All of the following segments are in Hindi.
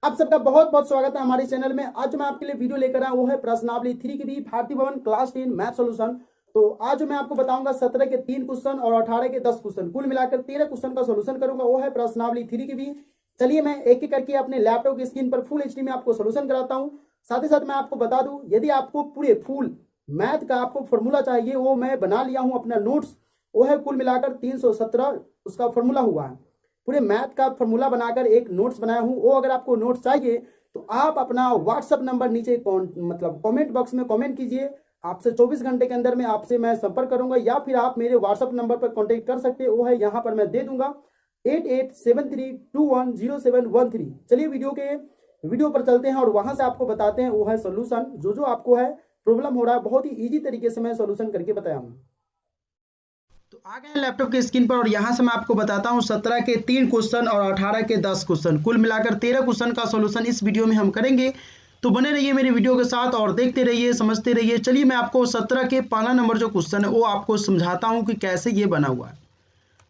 आप सबका बहुत बहुत स्वागत है हमारे चैनल में। आज मैं आपके लिए वीडियो लेकर आया वो है प्रश्नावली 3 की भी भारतीय भवन क्लास 10 मैथ सॉल्यूशन। तो आज मैं आपको बताऊंगा 17 के 3 क्वेश्चन और 18 के 10 क्वेश्चन, कुल मिलाकर 13 क्वेश्चन का सॉल्यूशन करूंगा। वो है प्रश्नावली 3 की भी। चलिए मैं एक एक करके अपने लैपटॉप की स्क्रीन पर फुल एचडी में आपको सॉल्यूशन कराता हूँ। साथ ही साथ मैं आपको बता दूं, यदि आपको पूरे फुल मैथ का आपको फॉर्मूला चाहिए, वो मैं बना लिया हूँ अपना नोट्स। वो है कुल मिलाकर 317 उसका फॉर्मूला हुआ है। पूरे मैथ का फॉर्मूला बनाकर एक नोट्स बनाया हूं। वो अगर आपको नोट्स चाहिए तो आप अपना व्हाट्सअप नंबर नीचे कमेंट बॉक्स में कमेंट कीजिए। आपसे 24 घंटे के अंदर में आपसे मैं संपर्क करूंगा, या फिर आप मेरे व्हाट्सअप नंबर पर कांटेक्ट कर सकते हैं। वो है यहाँ पर मैं दे दूंगा 8873210713। चलिए वीडियो पर चलते हैं और वहां से आपको बताते हैं वो है सोल्यूशन। जो आपको है प्रॉब्लम हो रहा है, बहुत ही ईजी तरीके से मैं सोल्यूशन करके बताया हूँ। तो आ गए लैपटॉप के स्क्रीन पर और यहाँ से मैं आपको बताता हूँ 17 के 3 क्वेश्चन और 18 के 10 क्वेश्चन, कुल मिलाकर 13 क्वेश्चन का सॉल्यूशन इस वीडियो में हम करेंगे। तो बने रहिए मेरी वीडियो के साथ और देखते रहिए, समझते रहिए। चलिए मैं आपको 17 के पहला नंबर जो क्वेश्चन है वो आपको समझाता हूँ कि कैसे ये बना हुआ है।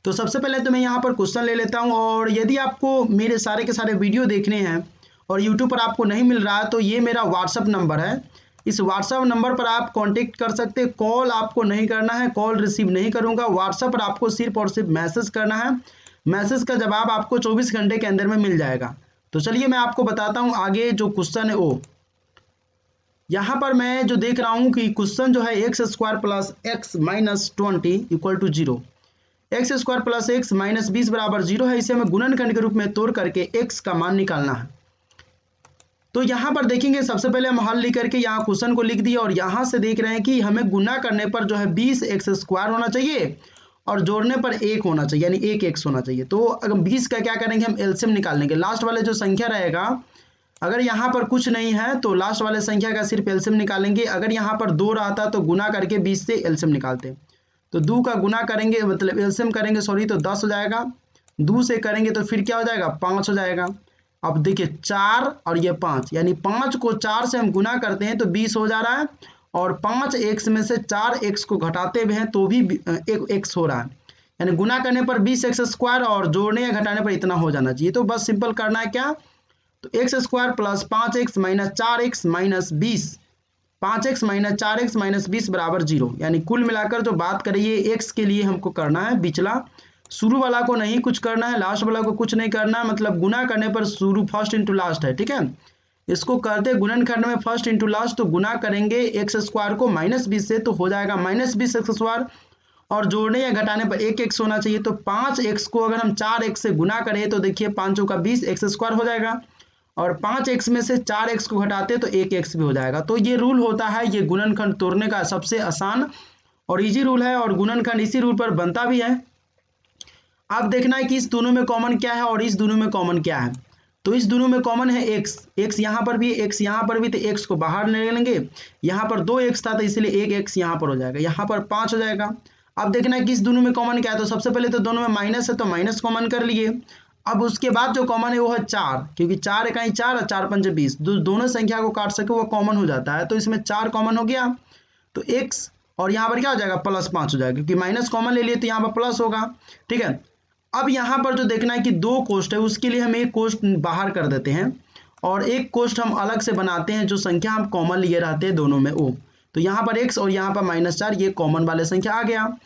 तो सबसे पहले तो मैं यहाँ पर क्वेश्चन ले लेता हूँ, और यदि आपको मेरे सारे के सारे वीडियो देखने हैं और यूट्यूब पर आपको नहीं मिल रहा है तो ये मेरा व्हाट्सअप नंबर है। इस व्हाट्सएप नंबर पर आप कांटेक्ट कर सकते हैं। कॉल आपको नहीं करना है, कॉल रिसीव नहीं करूंगा। व्हाट्सएप पर आपको सिर्फ और सिर्फ मैसेज करना है। मैसेज का जवाब आपको 24 घंटे के अंदर में मिल जाएगा। तो चलिए मैं आपको बताता हूं आगे जो क्वेश्चन है वो। यहाँ पर मैं जो देख रहा हूँ कि क्वेश्चन जो है x square plus x minus 20 equal to 0, x square plus x minus 20 बराबर 0 है। इसे हमें गुणनखंड के रूप में तोड़ करके एक्स का मान निकालना है। तो यहाँ पर देखेंगे, सबसे पहले हम हल लिख करके यहाँ क्वेश्चन को लिख दिए और यहाँ से देख रहे हैं कि हमें गुना करने पर जो है 20 एक्स स्क्वायर होना चाहिए और जोड़ने पर 1 होना चाहिए, यानी 1 एक्स होना चाहिए। तो अगर 20 का क्या करेंगे, हम एलसीएम निकाल लेंगे। लास्ट वाले जो संख्या रहेगा, अगर यहाँ पर कुछ नहीं है तो लास्ट वाले संख्या का सिर्फ एलसीएम निकालेंगे। अगर यहाँ पर 2 रहता तो गुना करके 20 से एलसीएम निकालते। तो 2 का गुना करेंगे, मतलब एलसीएम करेंगे सॉरी, तो 10 हो जाएगा। 2 से करेंगे तो फिर क्या हो जाएगा, 5 हो जाएगा। अब देखिए 4 और ये 5, यानी 5 को 4 से हम गुना करते हैं तो 20 हो जा रहा है, और 5 एक्स में से 4 एक्स को घटाते हुए हैं तो भी 1 एक्स हो रहा है। यानी गुना करने पर 20 एक्स स्क्वायर और जोड़ने या घटाने पर इतना हो जाना चाहिए। तो बस सिंपल करना है क्या, तो x square plus 5 x minus 4 x minus 20, 5 x minus 4 x minus 20 बराबर 0। यानी कुल मिलाकर जो बात करिए एक्स के लिए हमको करना है बिचला, शुरू वाला को नहीं कुछ करना है, लास्ट वाला को कुछ नहीं करना है। मतलब गुना करने पर शुरू फर्स्ट इंटू लास्ट है, ठीक है। इसको करते गुणनखंड में फर्स्ट इंटू लास्ट, तो गुना करेंगे एक्स स्क्वायर को माइनस 20 से तो हो जाएगा माइनस 20 एक्स स्क्वायर, और जोड़ने या घटाने पर 1 एक्स होना चाहिए। तो 5 एक्स को अगर हम 4 एक्स से गुना करें तो देखिए 5 का 20 एक्स स्क्वायर हो जाएगा, और 5 एक्स में से 4 एक्स को घटाते तो 1 एक्स भी हो जाएगा। तो ये रूल होता है, ये गुणनखंड तोड़ने का सबसे आसान और इजी रूल है, और गुणनखंड इसी रूल पर बनता भी है। अब देखना है कि इस दोनों में कॉमन क्या है और इस दोनों में कॉमन क्या है। तो इस दोनों में कॉमन है एक्स, एक्स यहाँ पर भी, एक्स यहाँ पर भी, तो एक्स को बाहर ले लेंगे। यहाँ पर 2 एक्स था तो इसलिए 1 एक्स यहाँ पर हो जाएगा, यहाँ पर 5 हो जाएगा। अब देखना है कि इस दोनों में कॉमन क्या है। तो सबसे पहले तो दोनों में माइनस है तो माइनस कॉमन कर लिए। अब उसके बाद जो कॉमन है वो है 4, क्योंकि 4 इकाई 4 और 4 पंजे 20, दोनों संख्या को काट सके वो कॉमन हो जाता है। तो इसमें 4 कॉमन हो गया, तो एक्स और यहाँ पर क्या हो जाएगा, प्लस 5 हो जाएगा, क्योंकि माइनस कॉमन ले लिए तो यहाँ पर प्लस होगा, ठीक है। अब यहाँ पर जो देखना है कि 2 कोष्ठ है, उसके लिए हम एक कोष्ठ बाहर कर देते हैं और एक कोष्ठ हम अलग से बनाते हैं, जो संख्या हम कॉमन लिए रहते हैं दोनों में वो। तो यहाँ पर x और यहाँ पर -4, ये कॉमन वाले संख्या आ गया।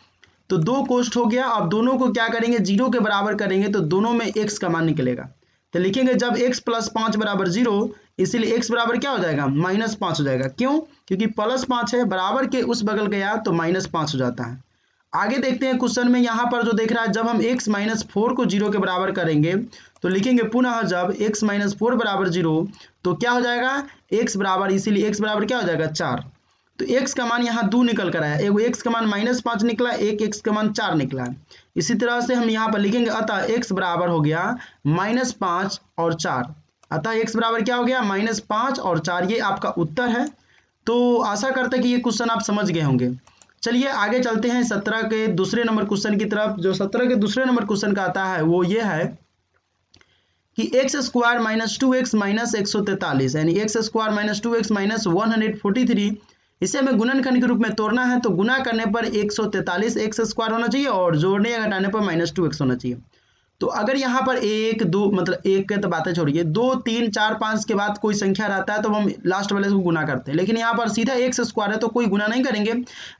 तो 2 कोष्ठ हो गया। अब दोनों को क्या करेंगे, 0 के बराबर करेंगे तो दोनों में x का मान निकलेगा। तो लिखेंगे जब x प्लस 5 बराबर 0, इसीलिए x बराबर क्या हो जाएगा, -5 हो जाएगा। क्यों, क्योंकि प्लस 5 है, बराबर के उस बगल गया तो -5 हो जाता है। आगे देखते हैं क्वेश्चन में, यहाँ पर जो देख रहा है, जब हम x माइनस 4 को 0 के बराबर करेंगे तो लिखेंगे पुनः जब x माइनस 4 बराबर 0, तो क्या हो जाएगा, x बराबर, इसीलिए x बराबर क्या हो जाएगा, 4। तो x का मान यहाँ 2 निकल कर आया, एक x का मान -5 निकला, एक x का मान 4 निकला। इसी तरह से हम यहाँ पर लिखेंगे अतः x बराबर हो गया -5 और 4। अतः x बराबर क्या हो गया, -5 और 4। ये आपका उत्तर है। तो आशा करते हैं कि ये क्वेश्चन आप समझ गए होंगे। चलिए आगे चलते हैं 17 के दूसरे नंबर क्वेश्चन की तरफ। जो 17 के दूसरे नंबर क्वेश्चन का आता है वो ये है कि x square minus 2x minus 143, यानी x square minus 2x minus 143, इसे हमें गुणनखंड के रूप में तोड़ना है। तो गुना करने पर 143 एक्स स्क्वायर होना चाहिए और जोड़ने या घटाने पर -2x होना चाहिए। तो अगर यहाँ पर एक दो मतलब एक के तो बातें छोड़िए, 2 3 4 5 के बाद कोई संख्या रहता है तो हम लास्ट वाले को गुना करते हैं, लेकिन यहाँ पर सीधा एक्स स्क्वायर है तो कोई गुना नहीं करेंगे,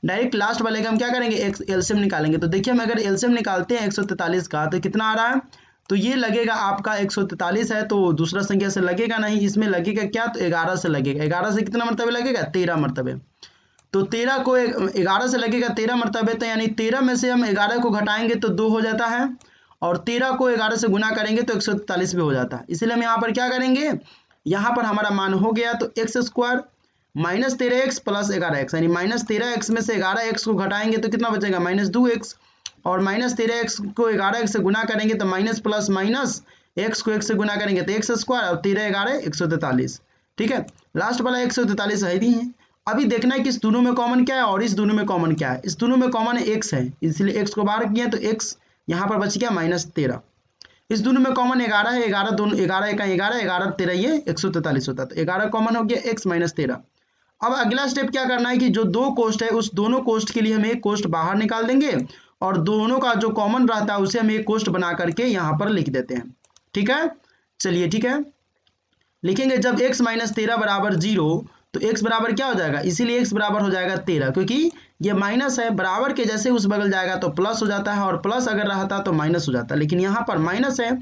डायरेक्ट लास्ट वाले का हम क्या करेंगे, एक्स एलसीएम निकालेंगे। तो देखिए हम अगर एलसीएम निकालते हैं 143 का तो कितना आ रहा है, तो ये लगेगा आपका 143 है, तो दूसरा संख्या से लगेगा नहीं, इसमें लगेगा क्या, तो 11 से लगेगा। 11 से कितना मरतबे लगेगा, 13 मरतबे। तो 13 को 11 से लगेगा 13 मरतबे, तो यानी 13 में से हम 11 को घटाएंगे तो 2 हो जाता है, और 13 को 11 से गुना करेंगे तो 143 भी हो जाता है। इसलिए हम यहाँ पर क्या करेंगे, यहाँ पर हमारा मान हो गया तो x square minus 13x plus 11x, यानी माइनस 13x में से 11x को घटाएंगे तो कितना बचेगा, माइनस 2x, और माइनस 13x को 11x से गुना करेंगे तो माइनस प्लस माइनस x को x से गुना करेंगे तो एक्स स्क्वायर, और 13 11 143। ठीक है, लास्ट वाला 143 है ही है। अभी देखना है कि इस दोनों में कॉमन क्या है और इस दोनों में कॉमन क्या है। इस दोनों में कॉमन x है, इसलिए x को बाहर किया तो x यहाँ पर बच गया माइनस 13। इस दोनों में कॉमन 11 है, 11 दोनों 11 का 11 11 13 ये 143 होता है, तो 11 कॉमन हो गया, x माइनस 13। अब अगला स्टेप क्या करना है कि जो दो कोष्ठ है उस दोनों कोष्ठ के लिए हम एक कोष्ठ बाहर निकाल देंगे और दोनों का जो कॉमन रहता है उसे हम एक कोष्ठ बना करके यहाँ पर लिख देते हैं। ठीक है, चलिए ठीक है, लिखेंगे जब x माइनस 13 बराबर 0 तो x बराबर क्या हो जाएगा, इसीलिए x बराबर हो जाएगा 13, क्योंकि ये माइनस है, बराबर के जैसे उस बगल जाएगा तो प्लस हो जाता है, और प्लस अगर रहता तो माइनस हो जाता, लेकिन यहाँ पर माइनस है,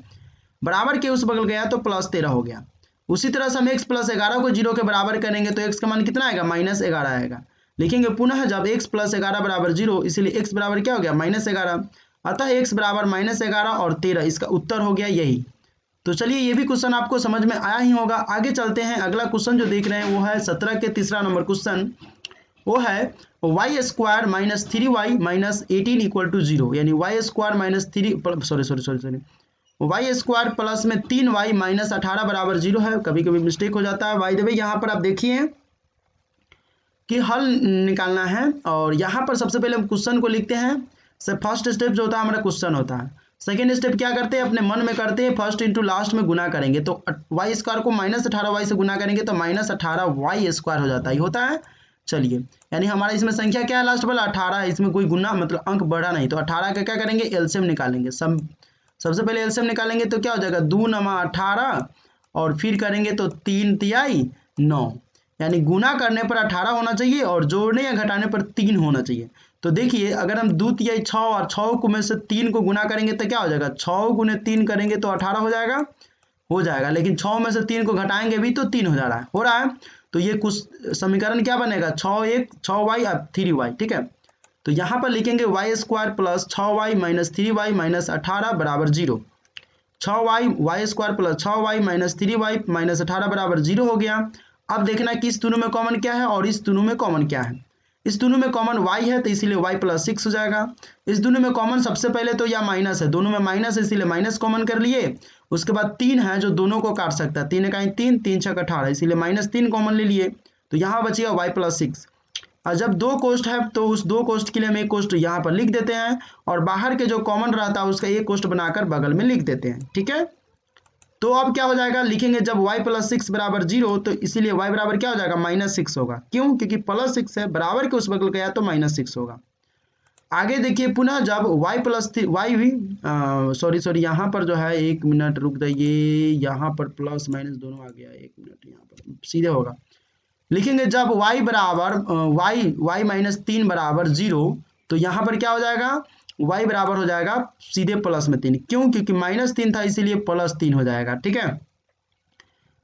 बराबर के उस बगल गया तो प्लस 13 हो गया। उसी तरह से हम x प्लस 11 को 0 के बराबर करेंगे तो x का मान कितना आएगा, माइनस 11 आएगा। लिखेंगे पुनः जब x प्लस 11 बराबर 0, इसलिए x बराबर क्या हो गया, माइनस 11, अतः x बराबर माइनस 11 और 13, इसका उत्तर हो गया यही। तो चलिए ये भी क्वेश्चन आपको समझ में आया ही होगा। आगे चलते हैं, अगला क्वेश्चन जो देख रहे हैं वो है 17 के तीसरा नंबर क्वेश्चन, वो है y square minus 3y minus 18 equal to 0, यानी y square minus 3 sorry y square plus में 3y माइनस 18 बराबर 0 है। कभी कभी मिस्टेक हो जाता है। बाय द वे यहाँ पर आप देखिए कि हल निकालना है, और यहाँ पर सबसे पहले हम क्वेश्चन को लिखते हैं। फर्स्ट स्टेप जो होता है हमारा क्वेश्चन होता है, सेकेंड स्टेप क्या करते हैं, अपने मन में करते हैं, फर्स्ट इंटू लास्ट में गुना करेंगे, तो वाई स्क्वायर को माइनस 18y से गुना करेंगे तो माइनस 18y स्क्वायर हो जाता है, होता है। चलिए, यानी हमारा इसमें संख्या क्या है, लास्ट वाला 18 है, इसमें कोई गुना मतलब अंक बढ़ा नहीं, तो 18 का क्या करेंगे, एलसीएम निकालेंगे। सबसे पहले एलसीएम निकालेंगे तो क्या हो जाएगा, 2 नमा 18, और फिर करेंगे तो 3 तिहाई 9, यानी गुना करने पर 18 होना चाहिए और जोड़ने या घटाने पर 3 होना चाहिए। तो देखिए अगर हम 2 तिहाई 6 और 6 को में से 3 को गुना करेंगे तो क्या हो जाएगा, 6 गुने 3 करेंगे तो 18 हो जाएगा, लेकिन 6 में से 3 को घटाएंगे भी तो 3 हो रहा है। तो ये कुछ समीकरण क्या बनेगा, 6y और 3y। ठीक है, तो यहाँ पर लिखेंगे y square plus 6y minus 3y minus 18 बराबर 0। 6y y square plus 6y minus 3y minus 18 बराबर 0 हो गया। अब देखना कि इस दोनों में कॉमन क्या है और इस दोनों में कॉमन क्या है। इस दोनों में कॉमन y है तो इसीलिए y प्लस 6 हो जाएगा। इस दोनों में कॉमन सबसे पहले तो या माइनस है, दोनों में माइनस है इसीलिए माइनस कॉमन कर लिए। उसके बाद 3 है जो दोनों को काट सकता है, 3 का 3 3 6 18, इसीलिए माइनस 3 कॉमन ले लिए, तो यहाँ बचेगा y प्लस 6। और जब दो कोष्ठ है तो उस दो कोष्ठ के लिए हम एक कोष्ठ यहाँ पर लिख देते हैं और बाहर के जो कॉमन रहता है उसका एक कोष्ठ बनाकर बगल में लिख देते हैं। ठीक है, तो अब क्या हो जाएगा, लिखेंगे जब y प्लस 6 बराबर 0 तो इसीलिए y बराबर क्या हो जाएगा, माइनस 6 होगा। क्यों, क्योंकि प्लस 6 है, बराबर के उस बगल गया तो माइनस 6 होगा। आगे देखिए पुनः जब y प्लस वाई भी सॉरी यहाँ पर जो है, एक मिनट रुक जाइए, यहाँ पर प्लस माइनस दोनों आ गया, एक मिनट, यहाँ पर सीधे होगा। लिखेंगे जब y बराबर y माइनस 3 बराबर 0 तो यहाँ पर क्या हो जाएगा, y बराबर हो जाएगा सीधे प्लस में 3। क्यों, क्योंकि माइनस 3 था इसीलिए प्लस 3 हो जाएगा। ठीक है,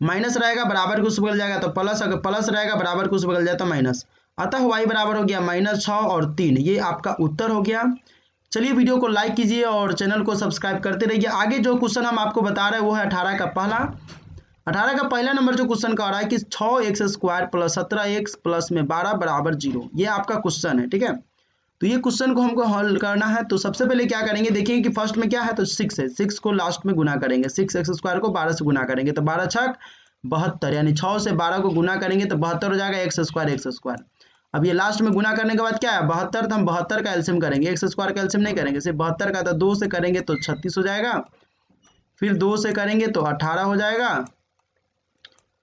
माइनस रहेगा बराबर को उस बगल जाएगा तो प्लस, अगर प्लस रहेगा बराबर को उस बगल जाए तो माइनस, अतः y बराबर हो गया माइनस 6 और 3। ये आपका उत्तर हो गया। चलिए वीडियो को लाइक कीजिए और चैनल को सब्सक्राइब करते रहिए। आगे जो क्वेश्चन हम आपको बता रहे हैं वो है 18 का पहला नंबर जो क्वेश्चन का आ रहा है कि 6x square plus 17x plus में 12 बराबर 0, ये आपका क्वेश्चन है। ठीक है, तो ये क्वेश्चन को हमको हल करना है। तो सबसे पहले क्या करेंगे, देखिए कि फर्स्ट में क्या है, तो 6 है, 6 को लास्ट में गुना करेंगे, 6x स्क्वायर को 12 से गुना करेंगे तो 12 छक 72, यानी 6 से 12 को गुना करेंगे तो 72 हो जाएगा, x स्क्वायर। अब ये लास्ट में गुना करने के बाद क्या है, 72, तो हम 72 का एलसीएम करेंगे, x स्क्वायर का एलसीएम नहीं करेंगे, सिर्फ 72 का, तो 2 से करेंगे तो 36 हो जाएगा, फिर 2 से करेंगे तो 18 हो जाएगा,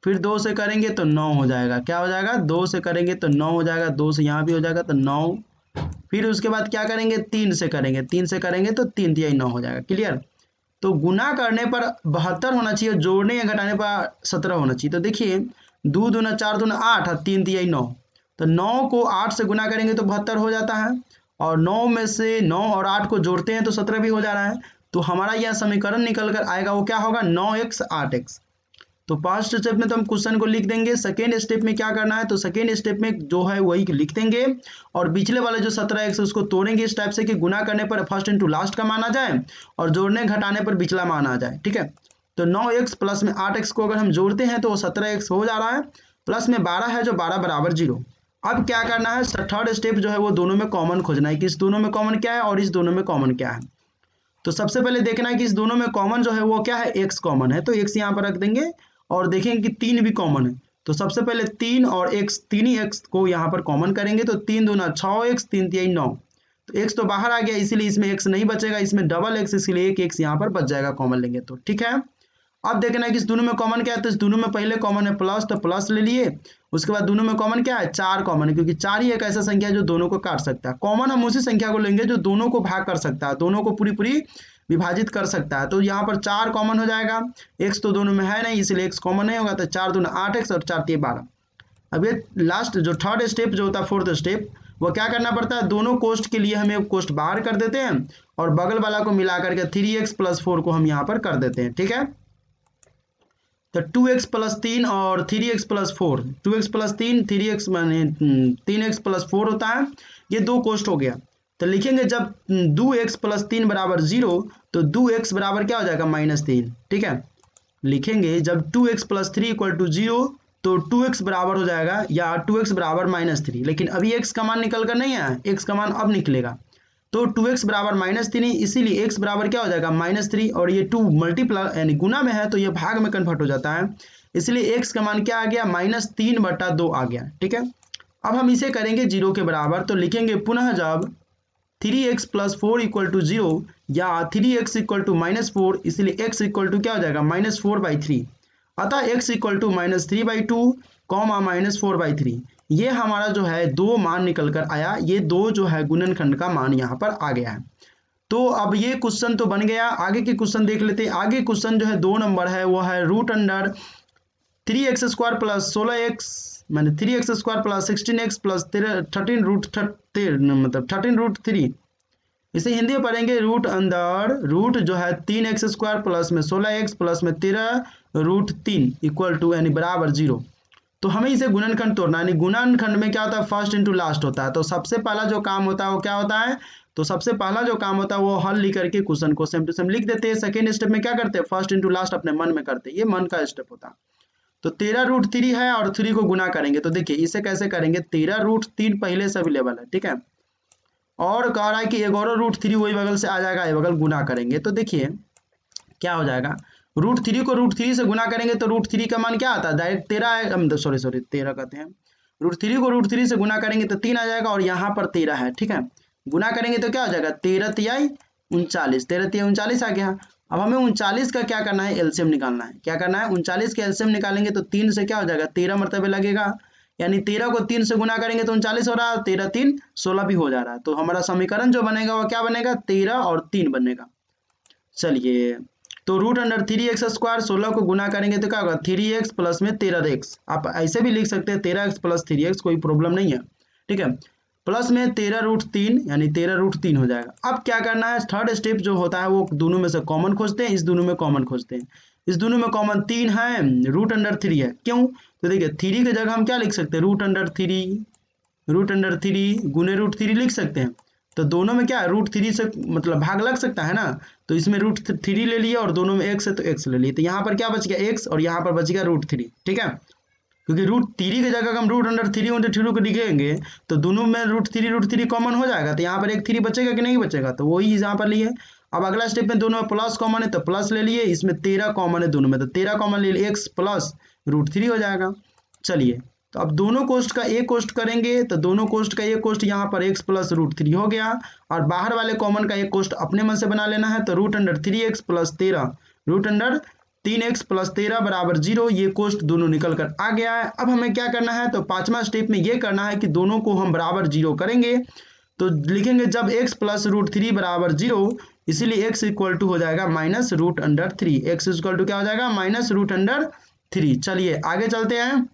फिर 2 से करेंगे तो 9 हो जाएगा। क्या हो जाएगा, 2 से करेंगे तो 9 हो जाएगा, 2 से यहाँ भी हो जाएगा तो 9, फिर उसके बाद क्या करेंगे, 3 से करेंगे, 3 से करेंगे तो 3 तिहाई 9 हो जाएगा। क्लियर, तो गुना करने पर 72 होना चाहिए, जोड़ने या घटाने पर 17 होना चाहिए। तो देखिए 2 दूना 4 दूना 8 और 3 तिया 9, तो 9 को 8 से गुना करेंगे तो 72 हो जाता है, और 9 में से 9 और 8 को जोड़ते हैं तो 17 भी हो जा रहा है। तो हमारा यह समीकरण निकल कर आएगा, वो क्या होगा 9x 8x। तो फर्स्ट स्टेप में तो हम क्वेश्चन को लिख देंगे, सेकेंड स्टेप में क्या करना है, तो सेकेंड स्टेप में जो है वही लिख देंगे, और पिछले वाले जो 17x उसको तोड़ेंगे इस टाइप से कि गुना करने पर फर्स्ट इंटू लास्ट का मान आ जाए और जोड़ने घटाने पर पिछला मान आ जाए। ठीक है, तो 9x प्लस में 8x को अगर हम जोड़ते हैं तो वो 17x हो जा रहा है, प्लस में 12 है जो 12 बराबर 0। अब क्या करना है, थर्ड स्टेप जो है वो दोनों में कॉमन खोजना है कि इस दोनों में कॉमन क्या है और इस दोनों में कॉमन क्या है। तो सबसे पहले देखना है कि इस दोनों में कॉमन जो है वो क्या है, x कॉमन है, तो x यहाँ पर रख देंगे, और देखेंगे कि 3 भी कॉमन है। तो सबसे पहले 3 और x, तीन ही x को यहाँ पर कॉमन करेंगे, तो 3 दूना 6x 3 तिया 9, तो x तो बाहर आ गया, इसीलिए इसमें x नहीं बचेगा, इसमें डबल x, इसीलिए एक x यहाँ पर बच जाएगा कॉमन लेंगे तो। ठीक है, अब देखना है कि इस दोनों में कॉमन क्या है, तो इस दोनों में पहले कॉमन है प्लस, तो प्लस ले लिए। उसके बाद दोनों में कॉमन क्या है, 4 कॉमन है, क्योंकि 4 ही एक ऐसा संख्या है जो दोनों को काट सकता है। कॉमन हम उसी संख्या को लेंगे जो दोनों को भाग कर सकता है, दोनों को पूरी पूरी विभाजित कर सकता है। तो यहाँ पर 4 कॉमन हो जाएगा, x तो दोनों में है नहीं इसलिए x कॉमन नहीं होगा, तो 4 दूना 8x और 4 तिया 12। अब ये लास्ट जो थर्ड स्टेप जो होता है, फोर्थ स्टेप, वो क्या करना पड़ता है, दोनों कोष्ट के लिए हमें कोष्ट बाहर कर देते हैं और बगल वाला को मिला करके 3x प्लस 4 को हम यहाँ पर कर देते हैं। ठीक है, तो 2x प्लस 3 और 3x plus 4, 2x plus 3 3x माने 3x प्लस 4 होता है, ये दो कोष्ट हो गया। तो लिखेंगे जब 2x प्लस 3 बराबर 0, तो 2x बराबर क्या हो जाएगा -3। ठीक है, लिखेंगे जब 2x प्लस 3 इक्वल टू 0, तो 2x बराबर हो जाएगा या 2x बराबर -3, लेकिन अभी x का मान निकल कर नहीं आया, x का मान अब निकलेगा। तो 2x बराबर -3, इसीलिए x बराबर क्या हो जाएगा -3, और ये 2 मल्टीप्लाई यानी गुना में है तो ये भाग में कन्वर्ट हो जाता है, इसलिए x का मान क्या आ गया -3/2 आ गया। ठीक है, अब हम इसे करेंगे 0 के बराबर, तो लिखेंगे पुनः जब 3x प्लस 4 इक्वल टू 0 या 3x इक्वल टू -4, इसलिए x इक्वल टू क्या हो जाएगा -4/3, अतः x इक्वल टू -3/2 कॉमा -4/3। ये हमारा जो है दो मान निकल कर आया, ये दो जो है गुणनखंड का मान यहाँ पर आ गया है। तो अब ये क्वेश्चन तो बन गया, आगे के क्वेश्चन देख लेते हैं। आगे क्वेश्चन जो है 2 नंबर है, वो है √3x² प्लस 16x माने 3x² प्लस 16x प्लस 13√3, इसे हिंदी में पढ़ेंगे रूट जो है 3x² प्लस में 16x प्लस में 13√3 इक्वल टू यानी बराबर 0। तो हमें इसे गुणनखंड तोड़ना है, यानी गुणनखंड में क्या होता है, फर्स्ट इंटू लास्ट होता है। तो सबसे पहला जो काम होता है वो क्या होता है, तो सबसे पहला जो काम होता है वो हल लिख करके क्वेश्चन को सेम टू सेम लिख देते हैं। सेकेंड स्टेप में क्या करते हैं, फर्स्ट इंटू लास्ट अपने मन में करते हैं, ये मन का स्टेप होता है। तो 13√3 है और 3 को गुना करेंगे, तो देखिए इसे कैसे करेंगे, 13√3 पहले से अवेलेबल है। ठीक है, और कह रहा है कि एक और √3 वही बगल से आ जाएगा, ये बगल गुना करेंगे, तो देखिए क्या हो जाएगा, √3 को √3 से गुना करेंगे तो √3 का मान क्या आता है, डायरेक्ट 13 है, सॉरी 13 कहते हैं, √3 को √3 से गुना करेंगे तो 3 आ जाएगा, और यहाँ पर 13 है। ठीक है, गुना करेंगे तो क्या हो जाएगा, 13 तिया 39, 13 तिया 39 आ गया। अब हमें 39 का क्या करना है, एलसीएम निकालना है। क्या करना है, 39 का एलसीएम निकालेंगे तो 3 से क्या हो जाएगा, 13 मरतबे लगेगा, यानी 13 को 3 से गुना करेंगे तो 39 हो रहा है, 13 3 16 भी हो जा रहा है। तो हमारा समीकरण जो बनेगा वो क्या बनेगा, 13 और 3 बनेगा। चलिए, तो √3x² 16 को गुना करेंगे तो क्या होगा, 3x प्लस में 13x, आप ऐसे भी लिख सकते हैं 13x प्लस 3x, कोई प्रॉब्लम नहीं है। ठीक है, प्लस में 13√3 यानी 13√3 हो जाएगा। अब क्या करना है, थर्ड स्टेप जो होता है वो दोनों में से कॉमन खोजते हैं, इस दोनों में कॉमन खोजते हैं। इस दोनों में कॉमन 3 है, √3 है, क्यों, तो देखिए 3 की जगह हम क्या लिख सकते हैं, √3 गुने √3 लिख सकते हैं। तो दोनों में क्या है, √3 से मतलब भाग लग सकता है ना, तो इसमें √3 ले लिया और दोनों में x है तो x ले लिए, तो यहाँ पर क्या बच गया x और यहाँ पर बच गया √3। ठीक है, क्योंकि √3 की जगह हम √3 को लिखेंगे तो दोनों में √3 कॉमन हो जाएगा, तो यहाँ पर एक 3 बचेगा कि नहीं बचेगा, तो वही यहाँ पर लिए। अब अगला स्टेप में दोनों में प्लस कॉमन है तो प्लस ले लिए, इसमें 13 कॉमन है दोनों में, तो 13 कॉमन ले लिए, x प्लस √3 हो जाएगा। चलिए, तो अब दोनों कोष्ट का एक कोष्ट करेंगे, तो दोनों कोष्ट का एक कोष्ट यहाँ पर x प्लस √3 हो गया, और बाहर वाले कॉमन का एक कोष्ट अपने मन से बना लेना है, तो √3x प्लस 13 √3x प्लस 13 बराबर 0, ये कोष्ट दोनों निकल कर आ गया है। अब हमें क्या करना है, तो पांचवा स्टेप में ये करना है कि दोनों को हम बराबर 0 करेंगे, तो लिखेंगे जब x प्लस √3 बराबर 0 इसीलिए x इक्वल टू हो जाएगा -√3। x इक्वल टू क्या हो जाएगा -√3। चलिए आगे चलते हैं।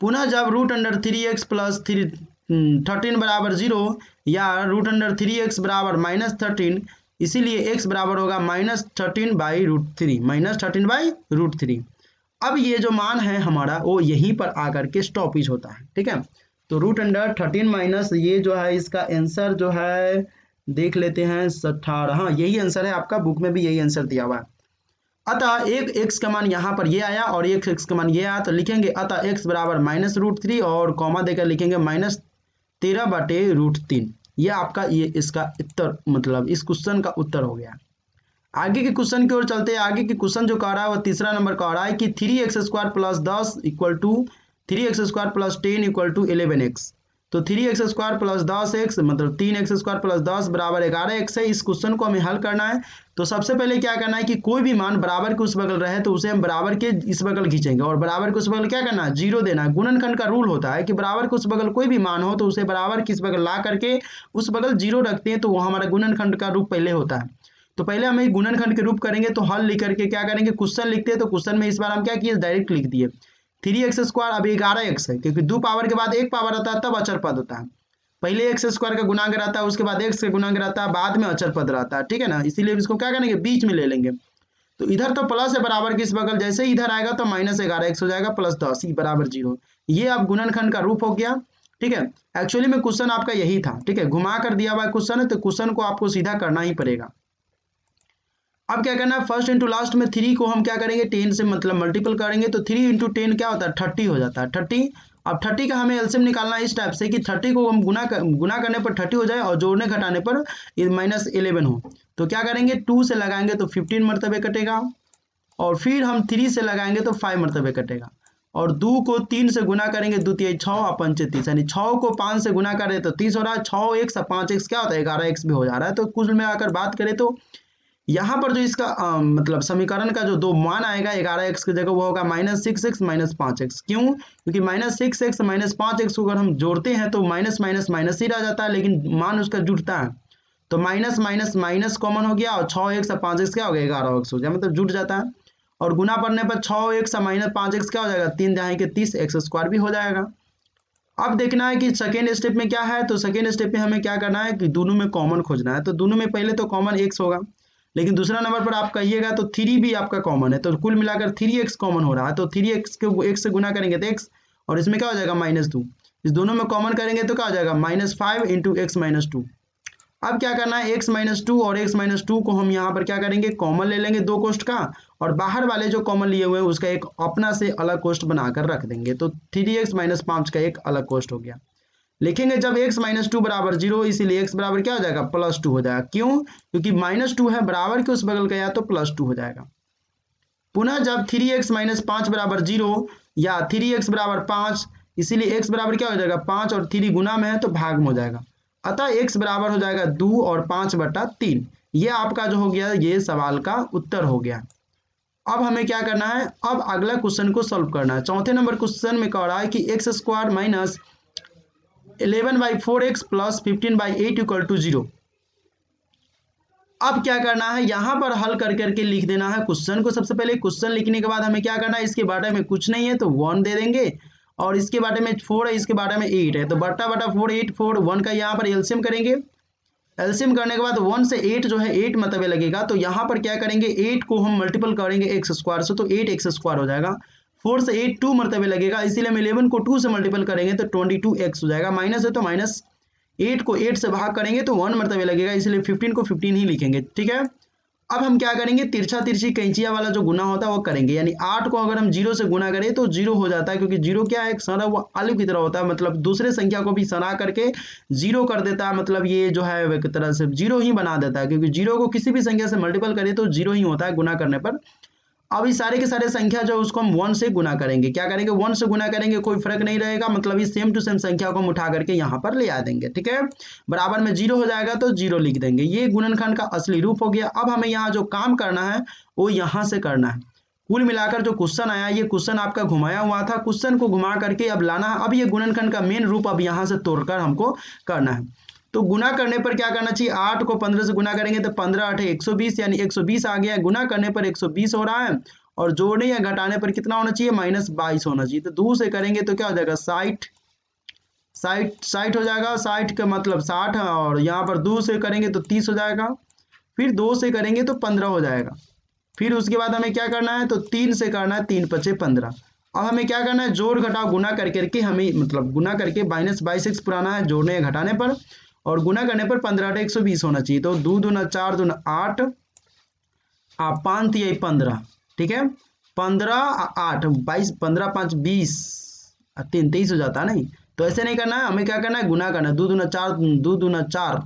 पुनः जब √3x प्लस 13 बराबर 0 या √3x बराबर -13, इसीलिए x बराबर होगा -13/√3, -13/√3। अब ये जो मान है हमारा वो यहीं पर आकर के स्टॉपेज होता है, ठीक है। तो √13 माइनस ये जो है इसका आंसर जो है देख लेते हैं 18। हाँ यही आंसर है आपका, बुक में भी यही आंसर दिया हुआ है। अतः एक x का मान यहाँ पर ये आया और एक x का मान ये आया, तो लिखेंगे अतः x बराबर -√3 और कॉमा देकर लिखेंगे -13/√3। ये आपका ये इसका उत्तर मतलब इस क्वेश्चन का उत्तर हो गया। आगे के क्वेश्चन की ओर चलते हैं। आगे के क्वेश्चन जो कह रहा है वो तीसरा नंबर कह रहा है कि 3x² + 10 equal to 3x² + 10 equal to 11x। तो 3x² + 10x मतलब 3x² + 10 बराबर 11x है। इस क्वेश्चन को हमें हल करना है। तो सबसे पहले क्या करना है कि कोई भी मान बराबर के उस बगल रहे तो उसे हम बराबर के इस बगल खींचेंगे और बराबर के उस बगल क्या करना है 0 देना है। गुणनखंड का रूल होता है कि बराबर के उस बगल कोई भी मान हो तो उसे बराबर के इस बगल ला करके उस बगल 0 रखते हैं, तो वो हमारा गुणनखंड का रूप पहले होता है। तो पहले हम एक गुणनखंड के रूप करेंगे, तो हल लिख करके क्या करेंगे क्वेश्चन लिखते हैं। तो क्वेश्चन में इस बार हम क्या किए डायरेक्ट लिख दिए 3x² अब 11x है, क्योंकि 2 पावर के बाद 1 पावर आता है तब अचर पद होता है। पहले x² का गुणांक रहता है, उसके बाद x का गुणांक रहता है, बाद में अचर पद रहता है, ठीक है ना। इसीलिए इसको क्या करेंगे बीच में ले लेंगे। तो इधर तो प्लस है बराबर के इस बगल, जैसे ही इधर आएगा तो -11x हो जाएगा प्लस 10 बराबर 0। ये अब गुणनखंड का रूप हो गया, ठीक है। एक्चुअली में क्वेश्चन आपका यही था, ठीक है, घुमा कर दिया हुआ क्वेश्चन है तो क्वेश्चन को आपको सीधा करना ही पड़ेगा। अब क्या करना है फर्स्ट इंटू लास्ट में 3 को हम क्या करेंगे 10 से मतलब मल्टीपल करेंगे, तो 3 × 10 क्या होता है 30 हो जाता है 30। अब 30 का हमें एलसीएम निकालना है इस टाइप से कि 30 को हम गुना करने पर 30 हो जाए और जोड़ने घटाने पर -11 हो। तो क्या करेंगे 2 से लगाएंगे तो 15 मरतबे कटेगा और फिर हम 3 से लगाएंगे तो 5 मरतबे कटेगा और 2 को 3 से गुना करेंगे 2 × 6 और 5 × 30 यानी 6 को 5 से गुना करें तो 30 हो रहा है। 6x और 5x क्या होता है 11x भी हो जा रहा है। तो कुल में आकर बात करें तो यहाँ पर जो इसका मतलब समीकरण का जो दो मान आएगा 11x की जगह वो होगा -6x -5x। क्यों? क्योंकि -6x -5x को अगर हम जोड़ते हैं तो माइनस माइनस माइनस ही रह जाता है, लेकिन मान उसका जुड़ता है। तो माइनस माइनस माइनस कॉमन हो गया और 6x और 5x क्या हो गया 11x हो गया, मतलब जुड़ जाता है। और गुना पड़ने पर 6x और -5x क्या हो जाएगा 3 जाए के 30x² भी हो जाएगा। अब देखना है कि सेकेंड स्टेप में क्या है। तो सेकेंड स्टेप में हमें क्या करना है कि दोनों में कॉमन खोजना है। तो दोनों में पहले तो कॉमन x होगा, लेकिन दूसरा नंबर पर आप कहिएगा तो 3 भी आपका कॉमन है, तो कुल मिलाकर 3x कॉमन हो रहा है। तो 3x को x से गुना करेंगे तो x और इसमें क्या हो जाएगा -2। इस दोनों में कॉमन करेंगे तो क्या हो जाएगा -5 × x - 2। अब क्या करना है x - 2 और x - 2 को हम यहाँ पर क्या करेंगे कॉमन ले लेंगे 2 कोष्ठ का, और बाहर वाले जो कॉमन लिए हुए हैं उसका एक अपना से अलग कोष्ठ बनाकर रख देंगे। तो 3x - 5 का एक अलग कोष्ठ हो गया। लिखेंगे जब x - 2 बराबर 0, इसीलिए x बराबर क्या हो जाएगा +2 हो जाएगा। क्यों? क्योंकि -2 है बराबर के उस बगल गया तो +2 हो जाएगा। पुनः जब 3x - 5 बराबर 0 या 3x बराबर 5, इसीलिए x बराबर क्या हो जाएगा 5 और 3 गुना में है तो भाग में हो जाएगा। अतः x बराबर हो जाएगा 2 और 5/3। ये आपका जो हो गया ये सवाल का उत्तर हो गया। अब हमें क्या करना है, अब अगला क्वेश्चन को सॉल्व करना है। चौथे नंबर क्वेश्चन में कह रहा है कि x² - 11/4x + 15/8 = 0। अब क्या करना है यहाँ पर हल कर करके लिख देना है क्वेश्चन को। सबसे पहले क्वेश्चन लिखने के बाद हमें क्या करना है, इसके बारे में कुछ नहीं है तो 1 दे देंगे, और इसके बारे में 4 है, इसके बारे में 8 है, तो बटा 4 8 4 1 का यहाँ पर एलसीएम करेंगे। एलसीएम करने के बाद 1 से 8 जो है 8 मरतबे लगेगा, तो यहाँ पर क्या करेंगे 8 को हम मल्टीपल करेंगे x² से, तो 8x² हो जाएगा। 4 से 8 2 मरतबे लगेगा, इसीलिए हम 11 को 2 से मल्टीपल करेंगे तो 22x हो जाएगा। माइनस है तो -8 को 8 से भाग करेंगे तो 1 मरतबे लगेगा, इसलिए 15 को 15 ही लिखेंगे, ठीक है। अब हम क्या करेंगे तिरछा तिरछी कैंचिया वाला जो गुना होता है वो करेंगे, यानी 8 को अगर हम 0 से गुना करें तो 0 हो जाता है, क्योंकि 0 क्या है एक सना हुआ आलू की तरह होता है, मतलब दूसरे संख्या को भी सना करके 0 कर देता है, मतलब ये जो है एक तरह से 0 ही बना देता है, क्योंकि 0 को किसी भी संख्या से मल्टीपल करें तो 0 ही होता है गुना करने पर। अब इस सारे के सारे संख्या जो उसको हम 1 से गुना करेंगे, क्या करेंगे 1 से गुना करेंगे, कोई फर्क नहीं रहेगा, मतलब इस सेम टू सेम संख्या को हम उठा करके यहाँ पर ले आ देंगे, ठीक है। बराबर में 0 हो जाएगा तो 0 लिख देंगे। ये गुणनखंड का असली रूप हो गया। अब हमें यहाँ जो काम करना है वो यहाँ से करना है। कुल मिलाकर जो क्वेश्चन आया ये क्वेश्चन आपका घुमाया हुआ था, क्वेश्चन को घुमा करके अब लाना है। अब ये गुणनखंड का मेन रूप अब यहाँ से तोड़कर हमको करना है। तो गुना करने पर क्या करना चाहिए, 8 को 15 से गुना करेंगे तो 15 8 120, यानी 120 आ गया। गुना करने पर 120 हो रहा है, और जोड़ने या घटाने पर कितना होना चाहिए, -22 होना चाहिए। तो 2 से करेंगे तो क्या हो जाएगा, 60 60 हो जाएगा। 60 का मतलब 60, और यहाँ पर 2 से करेंगे तो 30 हो जाएगा। फिर 2 से करेंगे तो 15 हो जाएगा। फिर उसके बाद हमें क्या करना है, तो 3 से करना है, 3 पचे 15। अब हमें क्या करना है, जोड़ घटाव गुना कर करके हमें मतलब गुना करके -22x पुराना है जोड़ने या घटाने पर, और गुना करने पर 15 8 120 होना चाहिए। तो 2 दूना 4 दूना 8, 5 तिया 15, ठीक है। 15 8 22, 15 5 20, 3 23 हो जाता है। नहीं तो ऐसे नहीं करना है, हमें क्या करना है, गुना करना है। 2 दूना 4, 2 दूना 4,